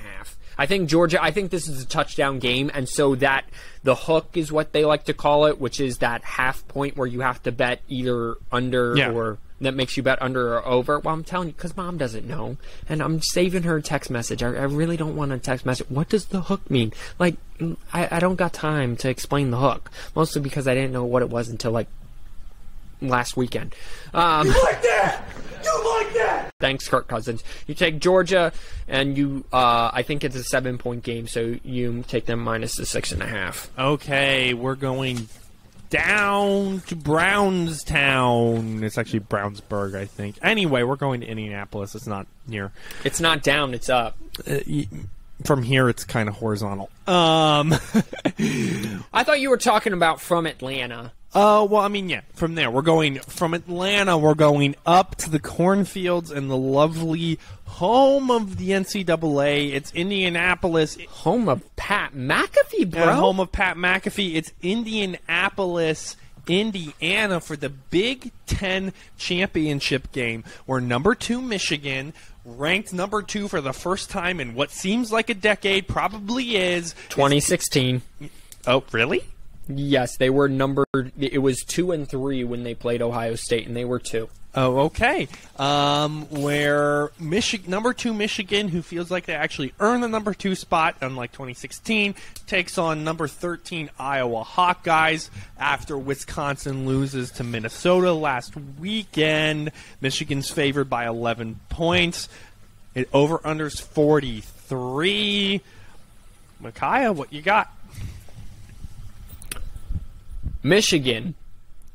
I think this is a touchdown game, and so that the hook is what they like to call it, which is that half point where you have to bet either under or that makes you bet under or over. Well, I'm telling you, because Mom doesn't know, and I'm saving her a text message. I really don't want a text message. What does the hook mean? Like, I don't got time to explain the hook, mostly because I didn't know what it was until, like, last weekend. You like that? You like that? Thanks, Kirk Cousins. You take Georgia, and you, I think it's a 7-point game, so you take them minus the 6.5. Okay, we're going down to Brownstown. It's actually Brownsburg, I think. Anyway, we're going to Indianapolis. It's not near. It's not down, it's up. From here, it's kind of horizontal. I thought you were talking about from Atlanta. Well, I mean, yeah, from there. We're going from Atlanta, we're going up to the cornfields and the lovely home of the NCAA. It's Indianapolis. Home of Pat McAfee, bro. Home of Pat McAfee. It's Indianapolis, Indiana for the Big Ten championship game, where number 2 Michigan, ranked number 2 for the first time in what seems like a decade, probably is. 2016. Oh, really? Yes, they were numbered. It was 2 and 3 when they played Ohio State, and they were 2. Oh, okay. Where number 2 Michigan, who feels like they actually earned the number 2 spot, unlike 2016, takes on number 13 Iowa Hawkeyes after Wisconsin loses to Minnesota last weekend. Michigan's favored by 11 points. It over-unders 43. Micaiah, what you got? Michigan,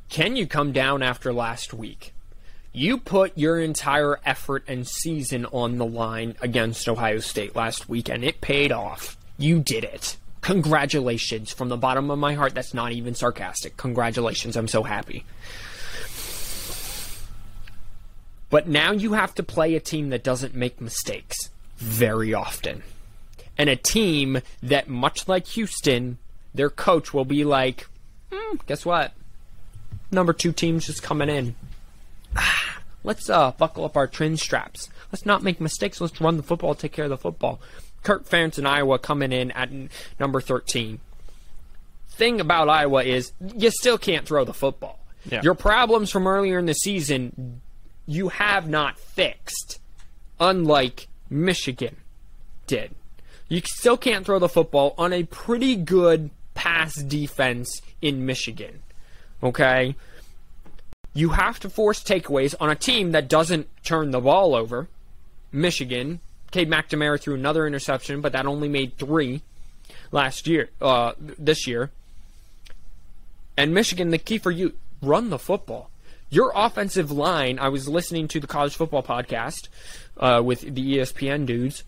can you come down after last week? You put your entire effort and season on the line against Ohio State last week, and it paid off. You did it. Congratulations. From the bottom of my heart, that's not even sarcastic. Congratulations. I'm so happy. But now you have to play a team that doesn't make mistakes very often. And a team that, much like Houston, their coach will be like, guess what? Number 2 team's just coming in. Let's buckle up our chin straps. Let's not make mistakes. Let's run the football, take care of the football. Kirk Ferentz and Iowa coming in at number 13. Thing about Iowa is you still can't throw the football. Yeah. Your problems from earlier in the season, you have not fixed, unlike Michigan did. You still can't throw the football on a pretty good pass defense in Michigan. Okay? You have to force takeaways on a team that doesn't turn the ball over. Michigan, Cade McNamara threw another interception, but that only made 3 this year. And Michigan, the key for you, run the football. Your offensive line, I was listening to the college football podcast with the ESPN dudes.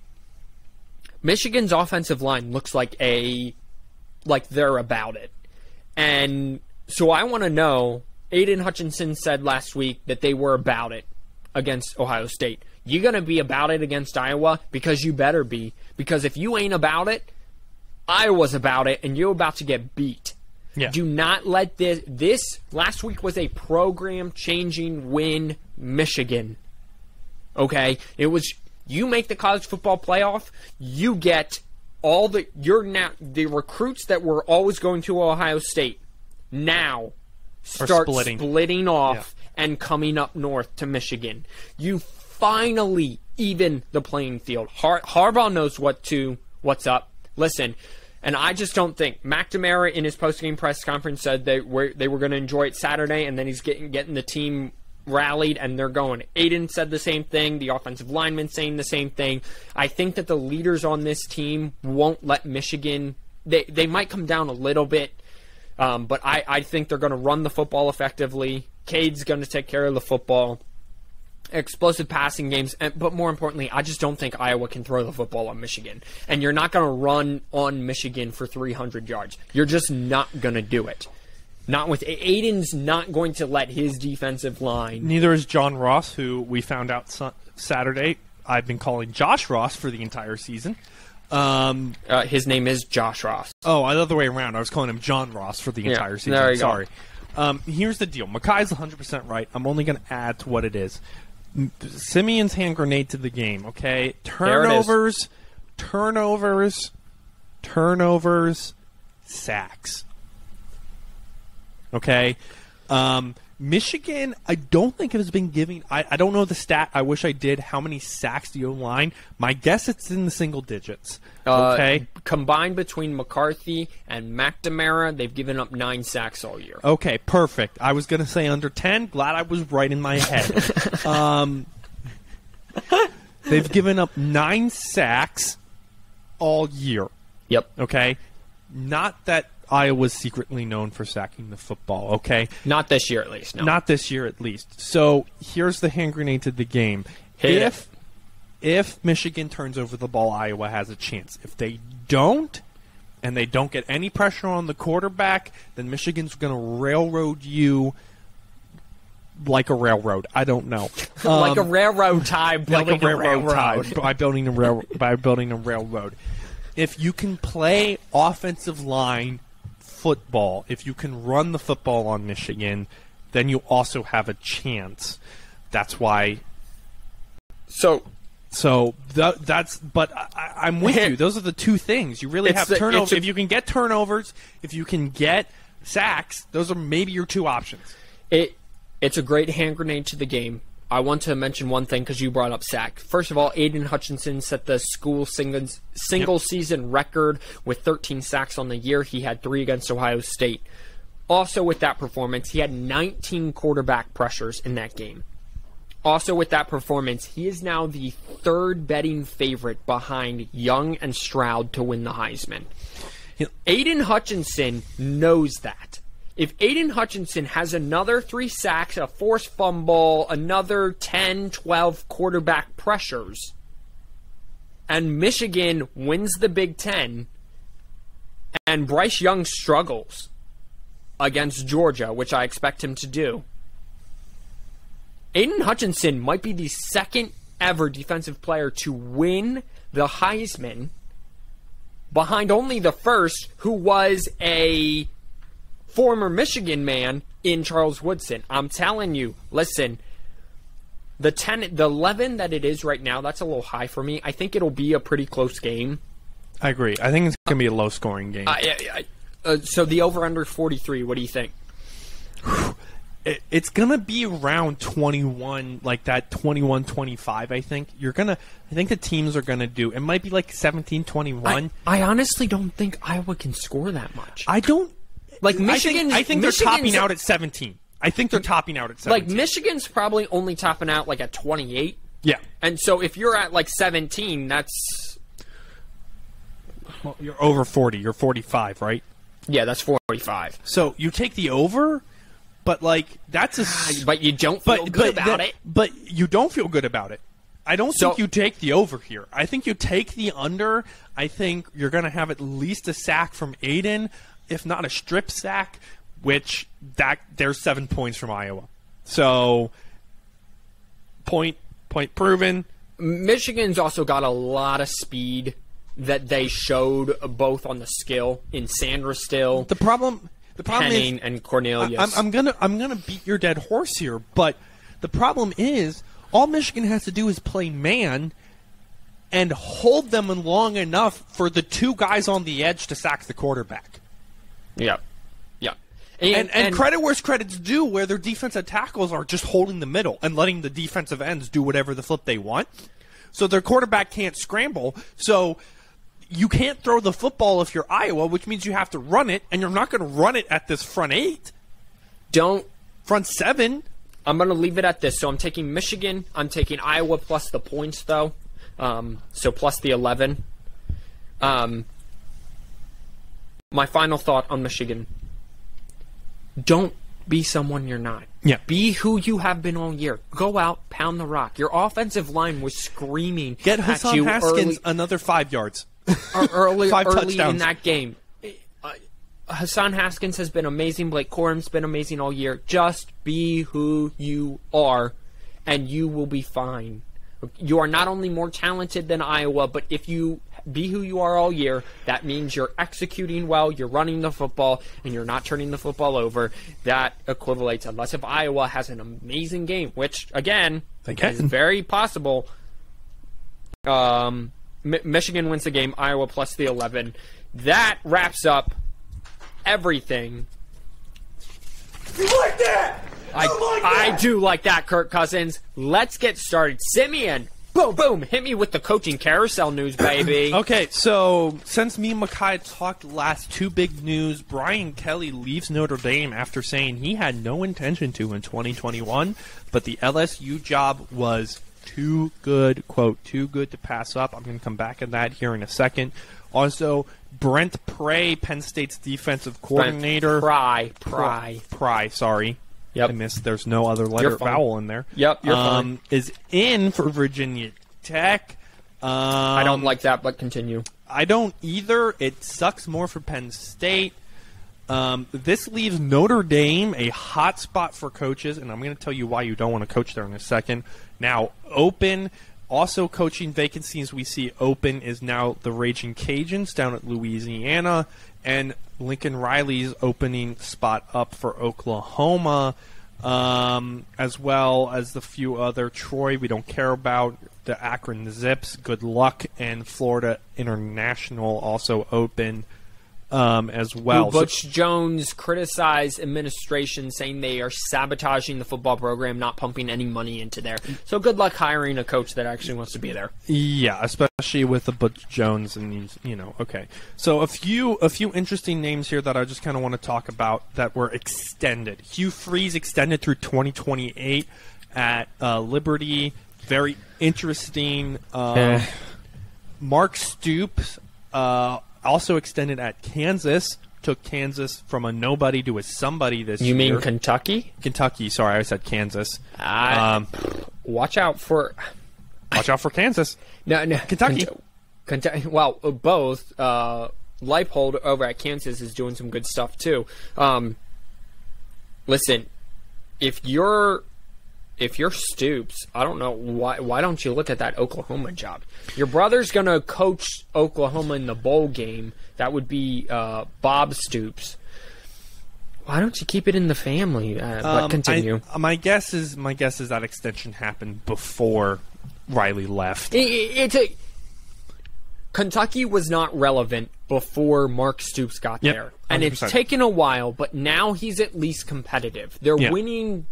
Michigan's offensive line looks like they're about it. And so I want to know, Aiden Hutchinson said last week that they were about it against Ohio State. You going to be about it against Iowa? Because you better be. Because if you ain't about it, Iowa's about it, and you're about to get beat. Yeah. Do not let this last week was a program-changing win, Michigan. Okay? It was, you make the college football playoff, you get all the recruits that were always going to Ohio State now start splitting off and coming up north to Michigan. You finally even the playing field. Harbaugh knows what's up. Listen, and I just don't think McNamara in his post-game press conference said they were going to enjoy it Saturday, and then he's getting the team rallied and they're going. Aiden said the same thing. The offensive lineman saying the same thing. I think that the leaders on this team won't let Michigan. They might come down a little bit, but I think they're going to run the football effectively. Cade's going to take care of the football. Explosive passing games, but more importantly, I just don't think Iowa can throw the football on Michigan. And you're not going to run on Michigan for 300 yards. You're just not going to do it. Not with Aiden's not going to let his defensive line. Neither is John Ross, who we found out Saturday. I've been calling Josh Ross for the entire season. His name is Josh Ross. Oh, the other way around. I was calling him John Ross for the entire season. There you Sorry. Here's the deal. Mackay's 100% right. I'm only going to add to what it is. Simeon's hand grenade to the game, okay? Turnovers, sacks. Okay? Michigan, I don't think it has been giving... I don't know the stat. I wish I did. How many sacks do you line? My guess it's in the single digits. Okay? Combined between McCarthy and McNamara, they've given up 9 sacks all year. Okay, perfect. I was going to say under 10. Glad I was right in my head. They've given up 9 sacks all year. Yep. Okay? Not that Iowa's secretly known for sacking the football, okay? Not this year, at least. No. Not this year, at least. So here's the hand grenade to the game. If if Michigan turns over the ball, Iowa has a chance. If they don't, and they don't get any pressure on the quarterback, then Michigan's going to railroad you like a railroad. I don't know. Like a railroad tie building a railroad. By building a railroad. If you can play offensive line football, if you can run the football on Michigan, then you also have a chance. That's why. But I'm with you. Those are the two things. You really have turnovers. If you can get turnovers, if you can get sacks, those are maybe your two options. It's a great hand grenade to the game. I want to mention one thing because you brought up sack. First of all, Aiden Hutchinson set the school single season record with 13 sacks on the year. He had 3 against Ohio State. Also with that performance, he had 19 quarterback pressures in that game. Also with that performance, he is now the 3rd betting favorite behind Young and Stroud to win the Heisman. Aiden Hutchinson knows that. If Aiden Hutchinson has another 3 sacks, a forced fumble, another 10, 12 quarterback pressures, and Michigan wins the Big Ten, and Bryce Young struggles against Georgia, which I expect him to do, Aiden Hutchinson might be the 2nd ever defensive player to win the Heisman, behind only the first, who was a former Michigan man in Charles Woodson. I'm telling you, listen, the 11 that it is right now, that's a little high for me. I think it'll be a pretty close game. I agree. I think it's going to be a low-scoring game. So the over-under 43, what do you think? It's going to be around 21, like that 21-25, I think. I think the teams are going to do, it might be like 17-21. I honestly don't think Iowa can score that much. I don't. Like Michigan, I think they're topping out at 17. I think they're topping out at 17. Like Michigan's probably only topping out like at 28. Yeah. And so if you're at like 17, that's... Well, you're over 40. You're 45, right? Yeah, that's 45. So you take the over... But, like, that's a... But you don't feel good about it. But you don't feel good about it. I don't think you take the over here. I think you take the under. I think you're going to have at least a sack from Aiden, if not a strip sack, which there's 7 points from Iowa. So, point proven. Michigan's also got a lot of speed that they showed both on the skill in Sandra still. The problem Penning is, and Cornelius. I'm gonna beat your dead horse here, but the problem is all Michigan has to do is play man and hold them long enough for the 2 guys on the edge to sack the quarterback. Yeah. And credit where's credit's due, where their defensive tackles are just holding the middle and letting the defensive ends do whatever the flip they want. So their quarterback can't scramble. So you can't throw the football if you're Iowa, which means you have to run it, and you're not going to run it at this front 8. Front 7. I'm going to leave it at this. So I'm taking Michigan. I'm taking Iowa plus the points, though. So plus the 11. My final thought on Michigan. Don't be someone you're not. Yeah. Be who you have been all year. Go out, pound the rock. Your offensive line was screaming Get at Hassan you Haskins another 5 yards. early touchdowns in that game. Hassan Haskins has been amazing. Blake Corum's been amazing all year. Just be who you are, and you will be fine. You are not only more talented than Iowa, but if you be who you are all year, that means you're executing well, you're running the football, and you're not turning the football over. That equivalates, unless if Iowa has an amazing game, which, again, is very possible. Michigan wins the game, Iowa plus the 11. That wraps up everything. You like that? I do like that, Kirk Cousins. Let's get started. Simeon, boom, boom, hit me with the coaching carousel news, baby. Okay, so since me and Makai talked last, 2 big news. Brian Kelly leaves Notre Dame after saying he had no intention to in 2021, but the LSU job was too good, quote, too good to pass up. I'm going to come back to that here in a second. Also, Brent Pry, Penn State's defensive coordinator. Pry, sorry. Yep. I missed. There's no other letter vowel in there. Yep, you're fine. Is in for Virginia Tech. I don't like that, but continue. I don't either. It sucks more for Penn State. This leaves Notre Dame a hot spot for coaches, and I'm going to tell you why you don't want to coach there in a second. Now, open, also coaching vacancies we see open is now the Raging Cajuns down at Louisiana, and Lincoln Riley's opening spot up for Oklahoma, as well as the few other. Troy we don't care about, the Akron Zips, good luck, and Florida International also open. As well. Butch Jones criticized administration, saying they are sabotaging the football program, not pumping any money into there. So good luck hiring a coach that actually wants to be there. Yeah, especially with the Butch Jones and these, okay. So a few interesting names here that I just kind of want to talk about that were extended. Hugh Freeze extended through 2028 at Liberty. Very interesting. Mark Stoops, also extended at Kansas. Took Kansas from a nobody to a somebody this year. You mean Kentucky? Kentucky. Sorry, I said Kansas. Watch out for Kansas. No, Kentucky. Kentucky. Well, both. Leipold over at Kansas is doing some good stuff too. Listen, if you're Stoops, I don't know why don't you look at that Oklahoma job? Your brother's going to coach Oklahoma in the bowl game. That would be Bob Stoops. Why don't you keep it in the family? But continue. My guess is that extension happened before Riley left. Kentucky was not relevant before Mark Stoops got there. And 100%. It's taken a while, but now he's at least competitive. They're winning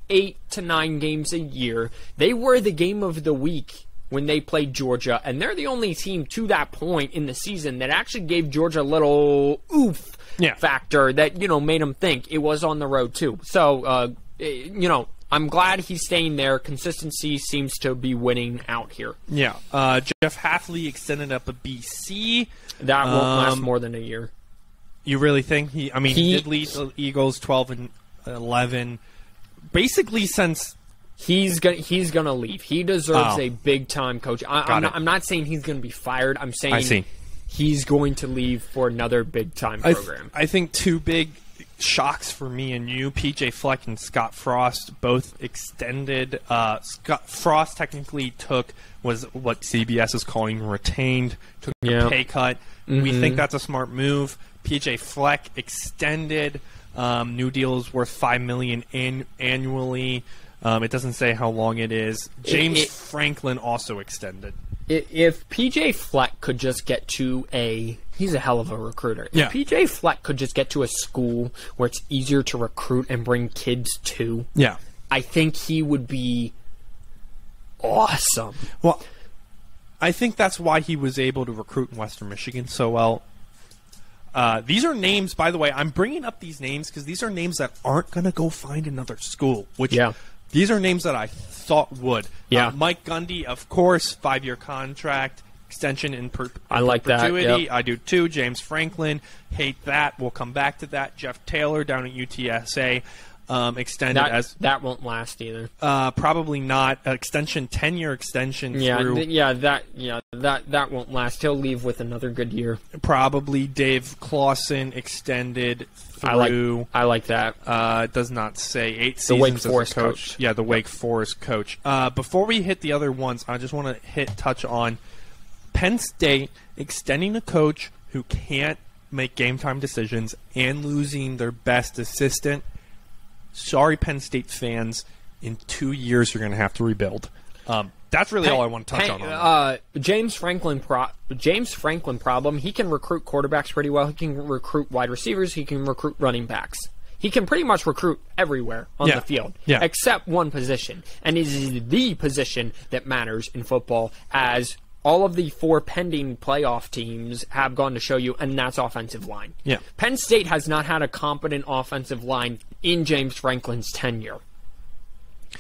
8 to 9 games a year. They were the game of the week when they played Georgia, and they're the only team to that point in the season that actually gave Georgia a little oof factor that, made them think it was on the road too. So, I'm glad he's staying there. Consistency seems to be winning out here. Yeah. Jeff Hafley extended up a BC. That won't last more than a year. You really think he did lead the Eagles 12-11. Basically, since he's gonna leave, he deserves a big time coach. I'm not saying he's gonna be fired. I'm saying he's going to leave for another big time program. I think two big shocks for me and you: PJ Fleck and Scott Frost both extended. Scott Frost technically was what CBS is calling retained, took a pay cut. Mm-hmm. We think that's a smart move. PJ Fleck extended. New deal is worth $5 million annually. It doesn't say how long it is. James Franklin also extended. If PJ Fleck could just get to he's a hell of a recruiter. If PJ Fleck could just get to a school where it's easier to recruit and bring kids to, I think he would be awesome. Well, I think that's why he was able to recruit in Western Michigan so well. These are names, by the way, I'm bringing up these names because these are names that aren't going to go find another school. These are names that I thought would. Mike Gundy, of course, 5-year contract, extension in perpetuity. I like that. Yep. I do too. James Franklin, hate that. We'll come back to that. Jeff Taylor down at UTSA. Extended that won't last either. Probably not. Extension, 10-year extension through. That won't last. He'll leave with another good year. Probably Dave Clawson extended through. I like that. It does not say 8 seasons. The Wake Forest coach. Yeah, the Wake Forest coach. Before we hit the other ones, I just want to touch on Penn State extending a coach who can't make game time decisions and losing their best assistant. Sorry, Penn State fans. In 2 years, you're going to have to rebuild. That's really all I want to touch on. James Franklin problem. He can recruit quarterbacks pretty well. He can recruit wide receivers. He can recruit running backs. He can pretty much recruit everywhere on the field, except one position, and it is the position that matters in football, as all of the 4 pending playoff teams have gone to show you, and that's offensive line. Penn State has not had a competent offensive line in James Franklin's tenure.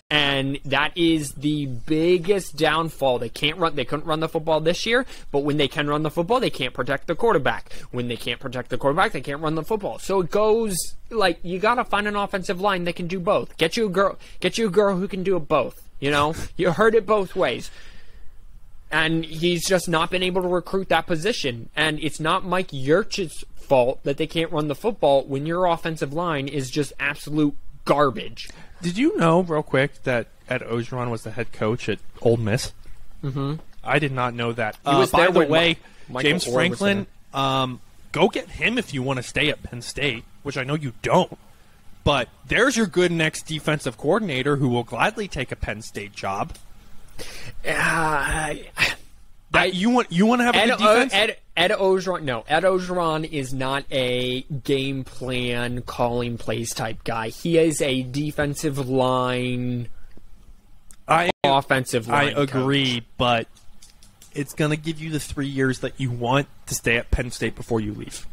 And that is the biggest downfall. They couldn't run the football this year, but when they can run the football, they can't protect the quarterback. When they can't protect the quarterback, they can't run the football. So it goes you gotta find an offensive line that can do both. Get you a girl who can do it both. You heard it both ways. And he's just not been able to recruit that position. And it's not Mike Yurch's fault that they can't run the football when your offensive line is just absolute garbage. Did you know, real quick, that Ed Ogeron was the head coach at Ole Miss? Mm-hmm. I did not know that. He was by there the when way, Michael James Orr Franklin, go get him if you want to stay at Penn State, which I know you don't. But there's your good next defensive coordinator who will gladly take a Penn State job. You want to have a good defense? Ed Ogeron is not a game plan calling plays type guy. He is a defensive line, offensive line. I agree, coach. But it's going to give you the 3 years that you want to stay at Penn State before you leave.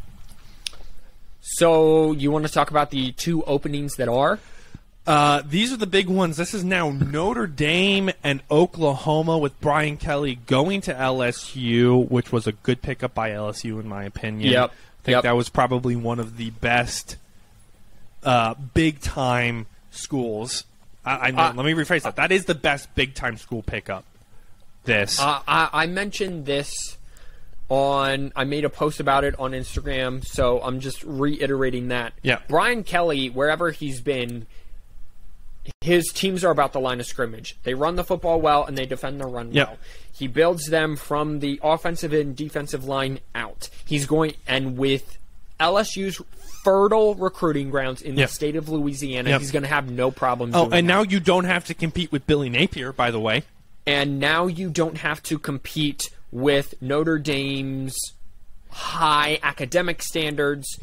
So you want to talk about the two openings that are? These are the big ones. This is now Notre Dame and Oklahoma, with Brian Kelly going to LSU, which was a good pickup by LSU in my opinion. Yep. I think that was probably one of the best big-time schools. Let me rephrase that. That is the best big-time school pickup. I mentioned this I made a post about it on Instagram, so I'm just reiterating that. Yeah. Brian Kelly, wherever he's been, his teams are about the line of scrimmage. They run the football well, and they defend the run well. He builds them from the offensive and defensive line out. And with LSU's fertile recruiting grounds in the state of Louisiana, he's going to have no problem doing that. Now you don't have to compete with Billy Napier, by the way. And now you don't have to compete with Notre Dame's high academic standards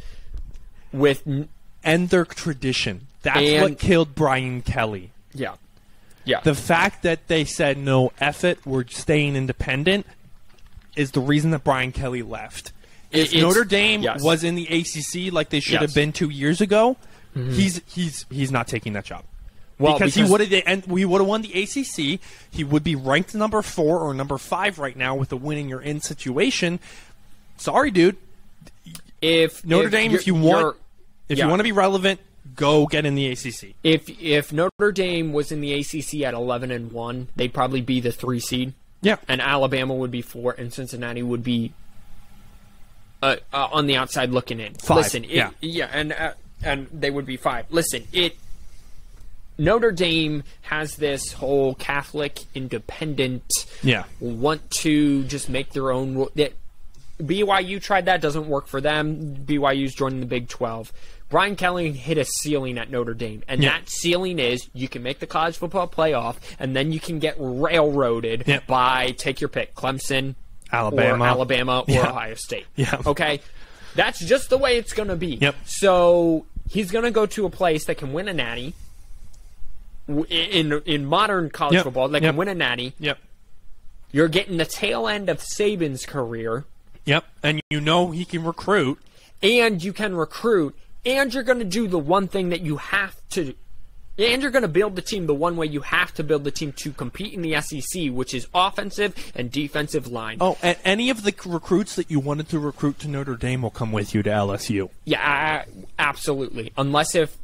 and their tradition. That's what killed Brian Kelly. Yeah. The fact that they said, no, F it, we're staying independent, is the reason that Brian Kelly left. If Notre Dame was in the ACC like they should have been 2 years ago, he's not taking that job. Well, because he would have won the ACC. He would be ranked number 4 or number 5 right now with the winning you're in situation. Sorry, dude. If you want to be relevant, go get in the ACC. If Notre Dame was in the ACC at 11-1, they'd probably be the 3 seed. Yeah, and Alabama would be 4, and Cincinnati would be on the outside looking in. 5. Listen, and they would be 5. Listen, Notre Dame has this whole Catholic independent. Want to just make their own. BYU tried that, doesn't work for them. BYU's joining the Big 12. Brian Kelly hit a ceiling at Notre Dame, and that ceiling is you can make the college football playoff, and then you can get railroaded by, take your pick, Clemson, Alabama, or Ohio State. Okay? That's just the way it's going to be. So he's going to go to a place that can win a natty. In modern college football, that can win a natty. You're getting the tail end of Saban's career. And you know he can recruit. And you can recruit. And you're going to do the one thing that you have to. And you're going to build the team the one way you have to build the team to compete in the SEC, which is offensive and defensive line. Oh, and any of the recruits that you wanted to recruit to Notre Dame will come with you to LSU. Yeah, absolutely. Unless if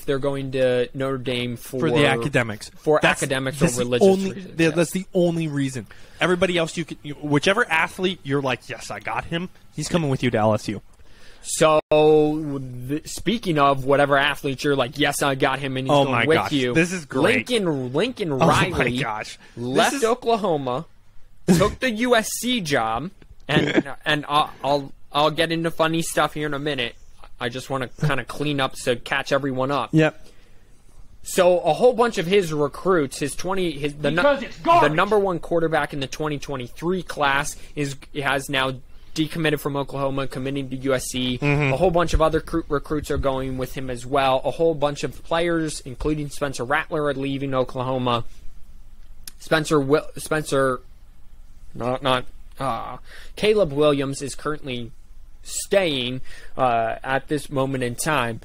they're going to Notre Dame for the academics. Academics or religious reasons. That's the only reason. Everybody else, whichever athlete you're like, yes, I got him, he's coming with you to LSU. So, speaking of whatever athlete you're like, yes, I got him, and he's going with you. This is great. Lincoln Riley left Oklahoma, took the USC job, and I'll get into funny stuff here in a minute. I just want to kind of clean up to catch everyone up. So a whole bunch of his recruits, the number 1 quarterback in the 2023 class has now decommitted from Oklahoma, committing to USC. A whole bunch of other recruits are going with him as well. A whole bunch of players, including Spencer Rattler, are leaving Oklahoma. Caleb Williams is currently staying at this moment in time.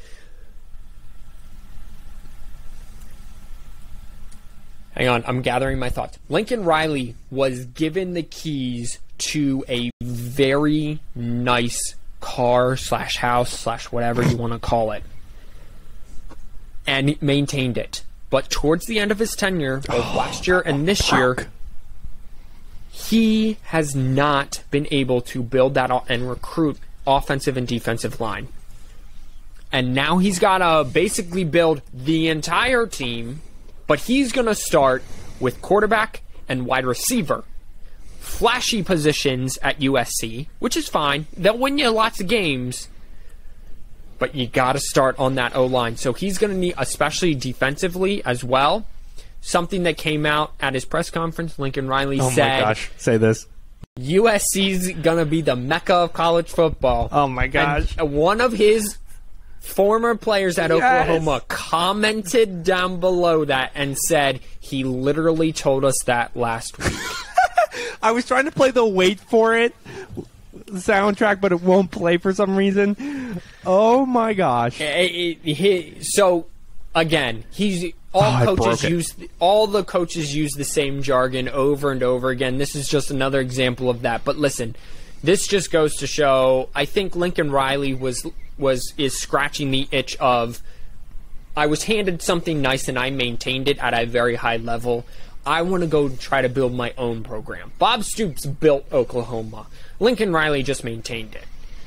Hang on, I'm gathering my thoughts. Lincoln Riley was given the keys to a very nice car / house / whatever you want to call it, and maintained it. But towards the end of his tenure, both last year and this year, he has not been able to build that and recruit offensive and defensive line. And now he's got to basically build the entire team, but he's going to start with quarterback and wide receiver. Flashy positions at USC, which is fine. They'll win you lots of games, but you got to start on that O-line. So he's going to need, especially defensively as well, something that came out at his press conference. Lincoln Riley said, "Oh my gosh, say this. USC's going to be the mecca of college football." Oh my gosh. And one of his former players at Oklahoma commented down below that and said he literally told us that last week. I was trying to play the wait for it soundtrack, but it won't play for some reason. Oh my gosh. So again, all the coaches use the same jargon over and over again. This is just another example of that. But listen, this just goes to show, I think Lincoln Riley is scratching the itch of, I was handed something nice and I maintained it at a very high level. I want to go try to build my own program. Bob Stoops built Oklahoma. Lincoln Riley just maintained it.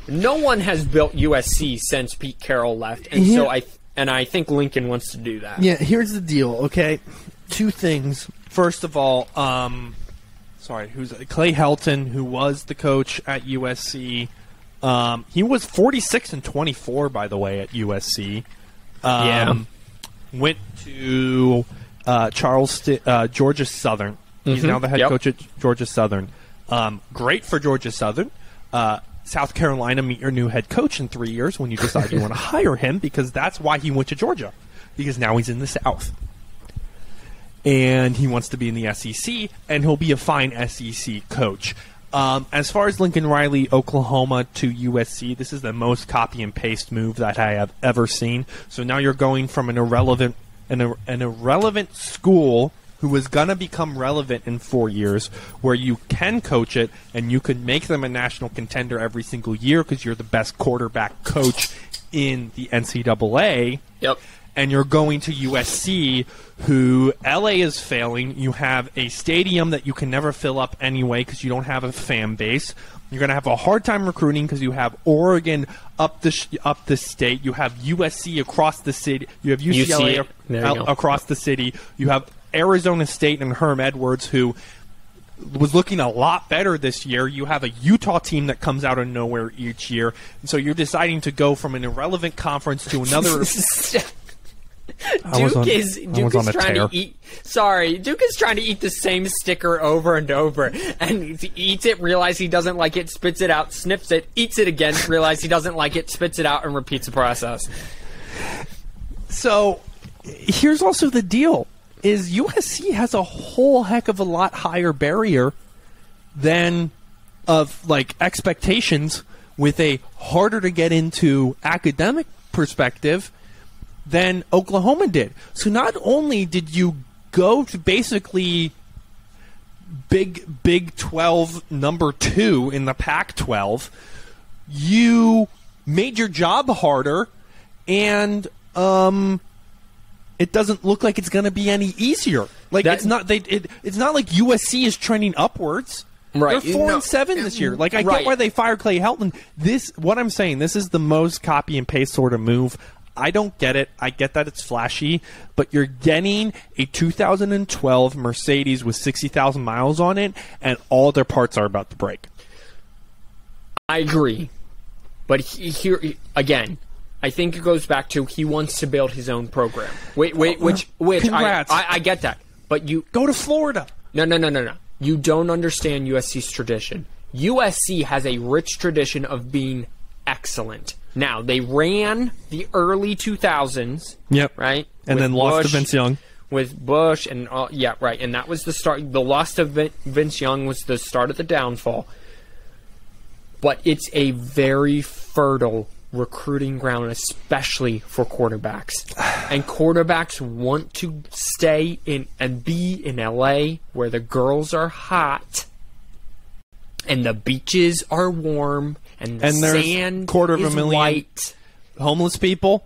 No one has built USC since Pete Carroll left, and so I think Lincoln wants to do that. Yeah, here's the deal, okay? Two things. First of all, who's Clay Helton, who was the coach at USC. He was 46-24, by the way, at USC. Went to Georgia Southern. He's now the head coach at Georgia Southern. Great for Georgia Southern. South Carolina, meet your new head coach in 3 years when you decide you want to hire him, because that's why he went to Georgia, because now he's in the South. And he wants to be in the SEC, and he'll be a fine SEC coach. As far as Lincoln Riley, Oklahoma to USC, this is the most copy and paste move that I have ever seen. So now you're going from an irrelevant school who is going to become relevant in 4 years, where you can coach it and you can make them a national contender every single year because you're the best quarterback coach in the NCAA. Yep. And you're going to USC, who LA is failing. You have a stadium that you can never fill up anyway because you don't have a fan base. You're going to have a hard time recruiting because you have Oregon up the state. You have USC across the city. You have UCLA across the city. You have Arizona State and Herm Edwards, who was looking a lot better this year. You have a Utah team that comes out of nowhere each year. And so you're deciding to go from an irrelevant conference to another. Duke is trying to eat the same sticker over and over, and he eats it, realizes he doesn't like it, spits it out, sniffs it, eats it again, realizes he doesn't like it, spits it out, and repeats the process. So here's also the deal, is USC has a whole heck of a lot higher barrier than of expectations, with a harder to get into academic perspective than Oklahoma did. So not only did you go to basically Big 12 number 2 in the Pac-12, you made your job harder, and it doesn't look like it's going to be any easier. It's not like USC is trending upwards. Right. They're 4-7 this year. I get why they fired Clay Helton. What I'm saying, this is the most copy and paste sort of move. I don't get it. I get that it's flashy, but you're getting a 2012 Mercedes with 60,000 miles on it, and all their parts are about to break. I agree. But here, again, I think it goes back to he wants to build his own program. Which Congrats. I get that. But you go to Florida. No. You don't understand USC's tradition. USC has a rich tradition of being excellent. Now, they ran the early 2000s. Yep. Right? And then lost to Vince Young. With Bush and right. And that was the start. The loss to Vince Young was the start of the downfall. But it's a very fertile recruiting ground, especially for quarterbacks. And quarterbacks want to stay in and be in LA, where the girls are hot and the beaches are warm and the sand is white. Homeless people.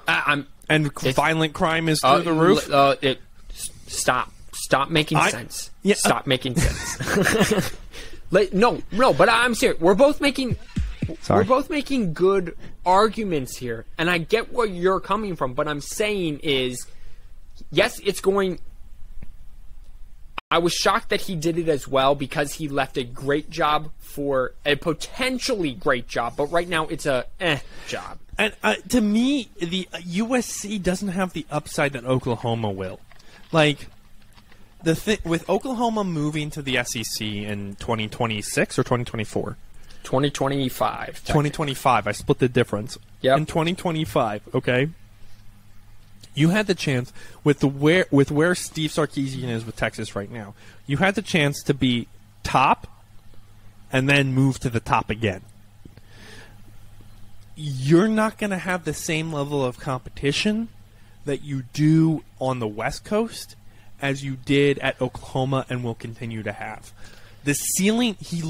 And violent crime is through the roof. Stop. Stop making sense. Yeah, Stop making sense. No, but I'm serious. We're both making good arguments here, and I get where you're coming from. But I'm saying is, yes, it's going. I was shocked that he did it as well because he left a great job for a potentially great job, but right now it's a job. And to me, the USC doesn't have the upside that Oklahoma will. Like, the thing with Oklahoma moving to the SEC in 2026 or 2024? 2025. 2025. I split the difference. Yep. In 2025, okay? You had the chance with where Steve Sarkisian is with Texas right now. You had the chance to be top and then move to the top again. You're not going to have the same level of competition that you do on the West Coast as you did at Oklahoma and will continue to have. The ceiling, he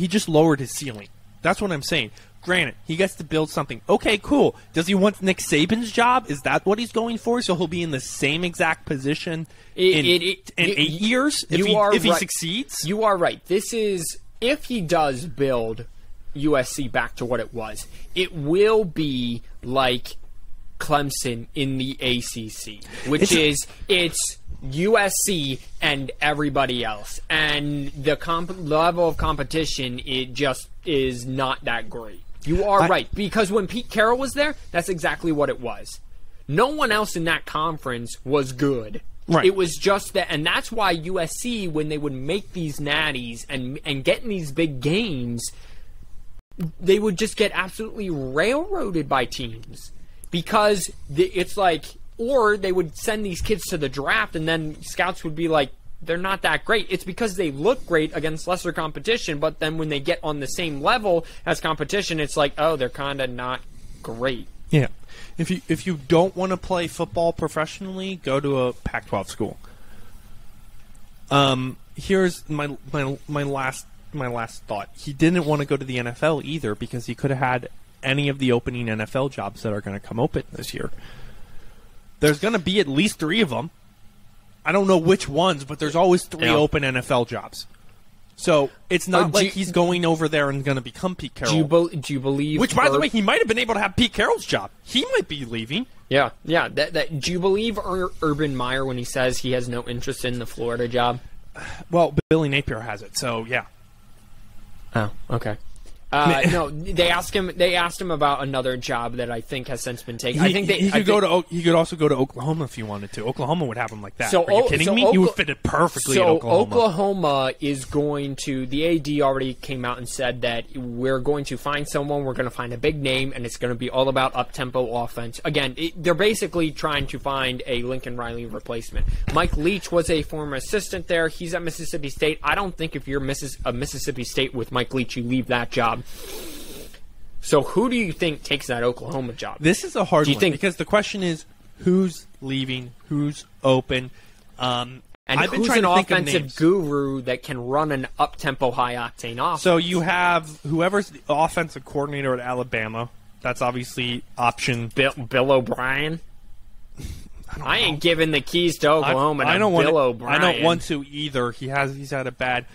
just lowered his ceiling. That's what I'm saying. Granted, he gets to build something. Okay, cool. Does he want Nick Saban's job? Is that what he's going for? So he'll be in the same exact position in 8 years if he succeeds? You are right. This is, if he does build USC back to what it was, it will be like Clemson in the ACC, which it's USC and everybody else. And the level of competition, it just is not that great. You are right, because when Pete Carroll was there, that's exactly what it was. No one else in that conference was good. Right. It was just that, and that's why USC, when they would make these natties and get in these big games, they would just get absolutely railroaded by teams. Because it's like, or they would send these kids to the draft, and then scouts would be like, they're not that great. It's because they look great against lesser competition, but then when they get on the same level as competition, it's like, oh, they're kind of not great. Yeah. If you don't want to play football professionally, go to a Pac-12 school. Here's my last thought. He didn't want to go to the NFL either because he could have had any of the opening NFL jobs that are going to come open this year. There's going to be at least 3 of them. I don't know which ones, but there's always 3 open NFL jobs. So it's not like he's going over there and going to become Pete Carroll. Do you believe? Which, by the way, he might have been able to have Pete Carroll's job. He might be leaving. Yeah. Do you believe Urban Meyer when he says he has no interest in the Florida job? Well, Billy Napier has it, so yeah. Oh, okay. No, they asked him about another job that I think has since been taken. He could also go to Oklahoma if he wanted to. Oklahoma would have him like that. Are you kidding me? He would fit it perfectly at Oklahoma. Oklahoma is going to. The AD already came out and said that we're going to find someone. We're going to find a big name, and it's going to be all about up-tempo offense. Again, they're basically trying to find a Lincoln Riley replacement. Mike Leach was a former assistant there. He's at Mississippi State. I don't think if you're a Mississippi State with Mike Leach, you leave that job. So who do you think takes that Oklahoma job? This is a hard one because the question is who's leaving, who's open, and who's an offensive guru that can run an up-tempo, high-octane offense. So you have whoever's the offensive coordinator at Alabama. That's obviously option. Bill O'Brien? I ain't giving the keys to Oklahoma to Bill O'Brien. I don't want to either. He's had a bad...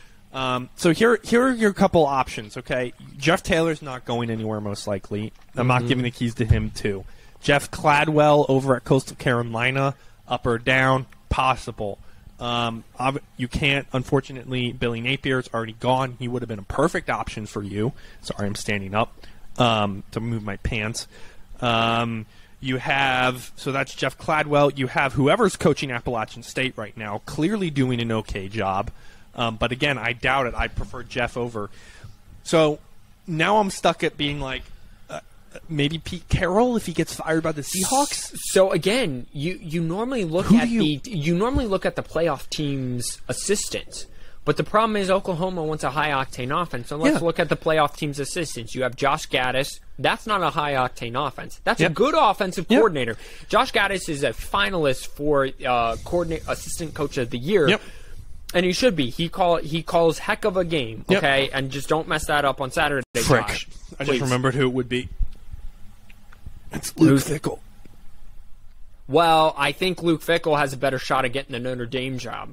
So here are your couple options, okay? Jeff Taylor's not going anywhere, most likely. I'm not giving the keys to him, too. Jeff Cladwell over at Coastal Carolina, up or down, possible. You can't, unfortunately, Billy Napier's already gone. He would have been a perfect option for you. Sorry, I'm standing up to move my pants. You have, so that's Jeff Cladwell. You have whoever's coaching Appalachian State right now, clearly doing an okay job. But again, I doubt it. I prefer Jeff over. So now I'm stuck at being like maybe Pete Carroll if he gets fired by the Seahawks. So again, you normally look at the playoff team's assistants. But the problem is Oklahoma wants a high-octane offense. So let's look at the playoff team's assistants. You have Josh Gaddis. That's not a high-octane offense. That's a good offensive coordinator. Josh Gaddis is a finalist for assistant coach of the year. Yep. And he should be. He calls heck of a game, okay? And just don't mess that up on Saturday, Frick. Josh. I just remembered who it would be. It's Luke Fickell. Well, I think Luke Fickell has a better shot at getting the Notre Dame job.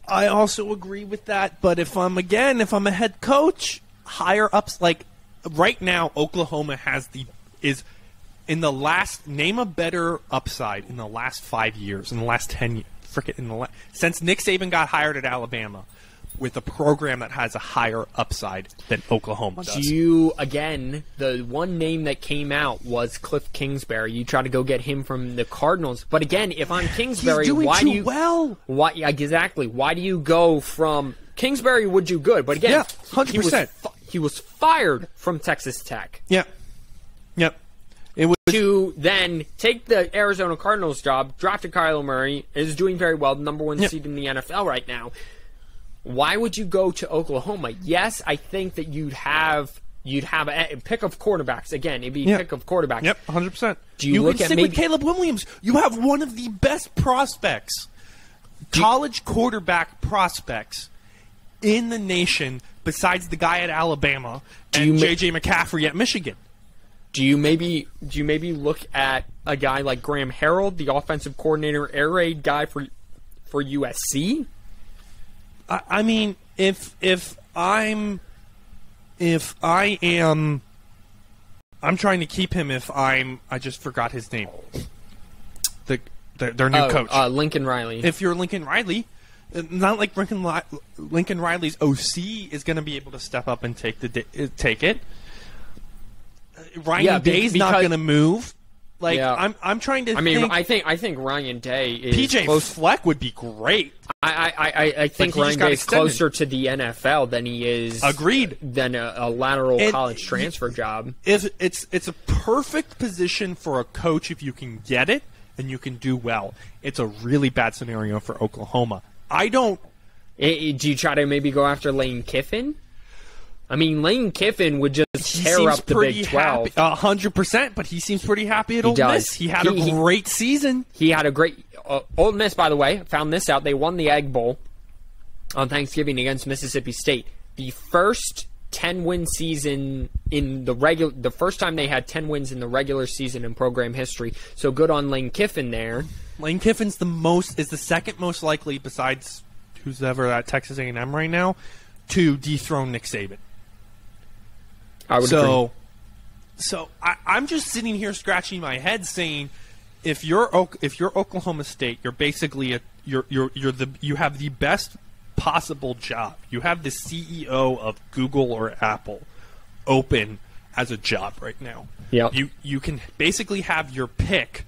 I also agree with that, but if I'm a head coach, higher ups, like right now, Oklahoma is in the last, name a better upside in the last 5 years, in the last 10 years, since Nick Saban got hired at Alabama, with a program that has a higher upside than Oklahoma does. The one name that came out was Cliff Kingsbury. You try to go get him from the Cardinals. But again, if I'm Kingsbury, why do you go from Kingsbury would do good, but again, 100%. He was fired from Texas Tech. Yep. It was to then take the Arizona Cardinals job, drafted Kyler Murray, is doing very well, the number 1 seed in the NFL right now. Why would you go to Oklahoma? Yes, I think that you'd have a pick of quarterbacks. Again, it'd be a pick of quarterbacks. Yep, 100%. Do you look can at stick maybe with Caleb Williams? You have one of the best prospects, college quarterback prospects in the nation, besides the guy at Alabama and J.J. McCaffrey at Michigan. Do you maybe look at a guy like Graham Harrell, the offensive coordinator, air raid guy for USC? I mean, if I'm trying to keep him. I just forgot his name. Their new coach, Lincoln Riley. If you're Lincoln Riley, not like Lincoln Riley's OC is going to be able to step up and take it. Ryan Day's not going to move. I'm trying to. I think Ryan Day is PJ Fleck would be great. I think Ryan Day is closer to the NFL than he is. Agreed. Than a lateral college transfer job. It's a perfect position for a coach if you can get it and you can do well. It's a really bad scenario for Oklahoma. Do you try to maybe go after Lane Kiffin? I mean, Lane Kiffin would just tear up the Big 12. 100%, but he seems pretty happy at Ole Miss. He had a great season. He had a great... Ole Miss, by the way, found this out. They won the Egg Bowl on Thanksgiving against Mississippi State. The first 10-win season in the first time they had 10 wins in the regular season in program history. So good on Lane Kiffin there. Lane Kiffin's is the second most likely, besides who's ever at Texas A&M right now, to dethrone Nick Saban. I would agree. So I'm just sitting here scratching my head, saying, if you're Oklahoma State, you're basically you have the best possible job. You have the CEO of Google or Apple open as a job right now. Yeah. You can basically have your pick,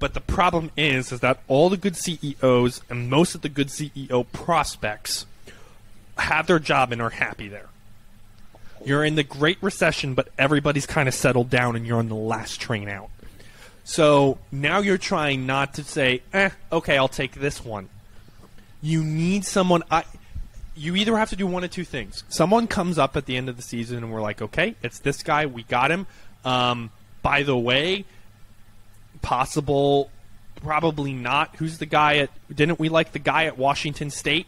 but the problem is that all the good CEOs and most of the good CEO prospects have their job and are happy there. You're in the Great Recession, but everybody's kind of settled down and you're on the last train out. So now you're trying not to say, okay, I'll take this one. You need someone. You either have to do one of two things. Someone comes up at the end of the season and we're like, okay, it's this guy. We got him. By the way, probably not. Who's the guy didn't we like the guy at Washington State?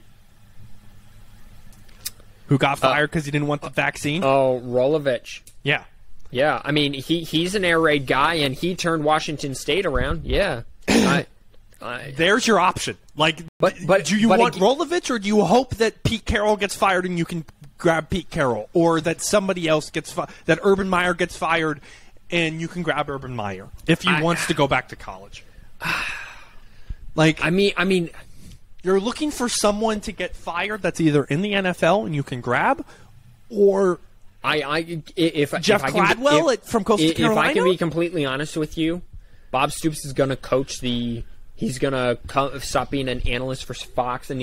Who got fired because he didn't want the vaccine? Oh, Rolovich. Yeah. Yeah, I mean, he's an air raid guy, and he turned Washington State around. Yeah. There's your option. But do you want Rolovich, or do you hope that Pete Carroll gets fired and you can grab Pete Carroll, or that somebody else that Urban Meyer gets fired and you can grab Urban Meyer if he wants to go back to college? I mean. You're looking for someone to get fired that's either in the NFL and you can grab, or Jeff Gladwell from Coastal Carolina. If I can be completely honest with you, Bob Stoops is going to coach he's going to stop being an analyst for Fox, and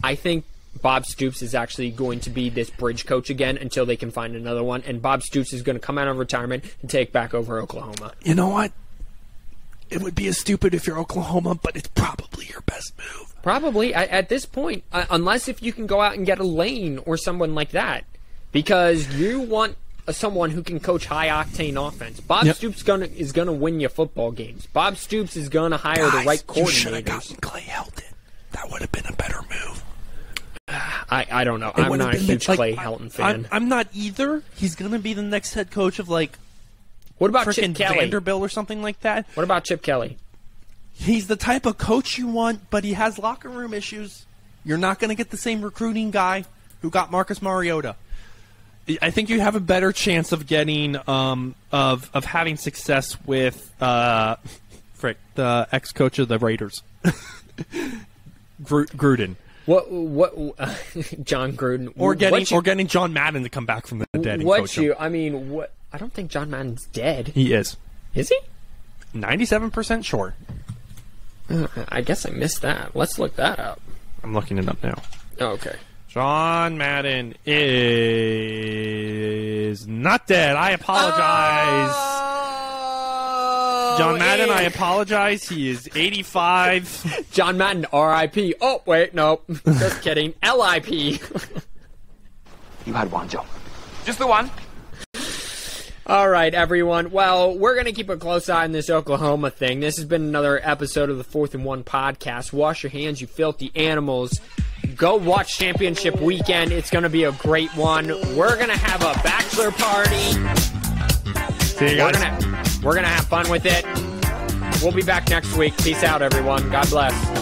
I think Bob Stoops is actually going to be this bridge coach again until they can find another one, and Bob Stoops is going to come out of retirement and take back over Oklahoma. You know what? It would be as stupid if you're Oklahoma, but it's probably your best move. Probably at this point, unless if you can go out and get a Lane or someone like that, because you want someone who can coach high octane offense. Bob Stoops is gonna win you football games. Bob Stoops is gonna hire the right coordinators. You should have gotten Clay Helton. That would have been a better move. I don't know. I'm not a huge Clay Helton fan. I'm not either. He's gonna be the next head coach of what about Chip Kelly? Vanderbilt or something like that. What about Chip Kelly? He's the type of coach you want, but he has locker room issues. You're not going to get the same recruiting guy who got Marcus Mariota. I think you have a better chance of getting of having success with the ex-coach of the Raiders, Gruden. What John Gruden or getting John Madden to come back from the dead and coach him. I don't think John Madden's dead. He is. Is he? 97% sure. I guess I missed that. Let's look that up. I'm looking it up now. Oh, okay. John Madden is not dead. I apologize. John Madden, I apologize. He is 85. John Madden, R.I.P. Oh, wait, no. Just kidding. L.I.P. You had one, Joe. Just the one. All right, everyone. Well, we're going to keep a close eye on this Oklahoma thing. This has been another episode of the 4th and 1 podcast. Wash your hands, you filthy animals. Go watch Championship Weekend. It's going to be a great one. We're going to have a bachelor party. See you guys. We're going to have fun with it. We'll be back next week. Peace out, everyone. God bless.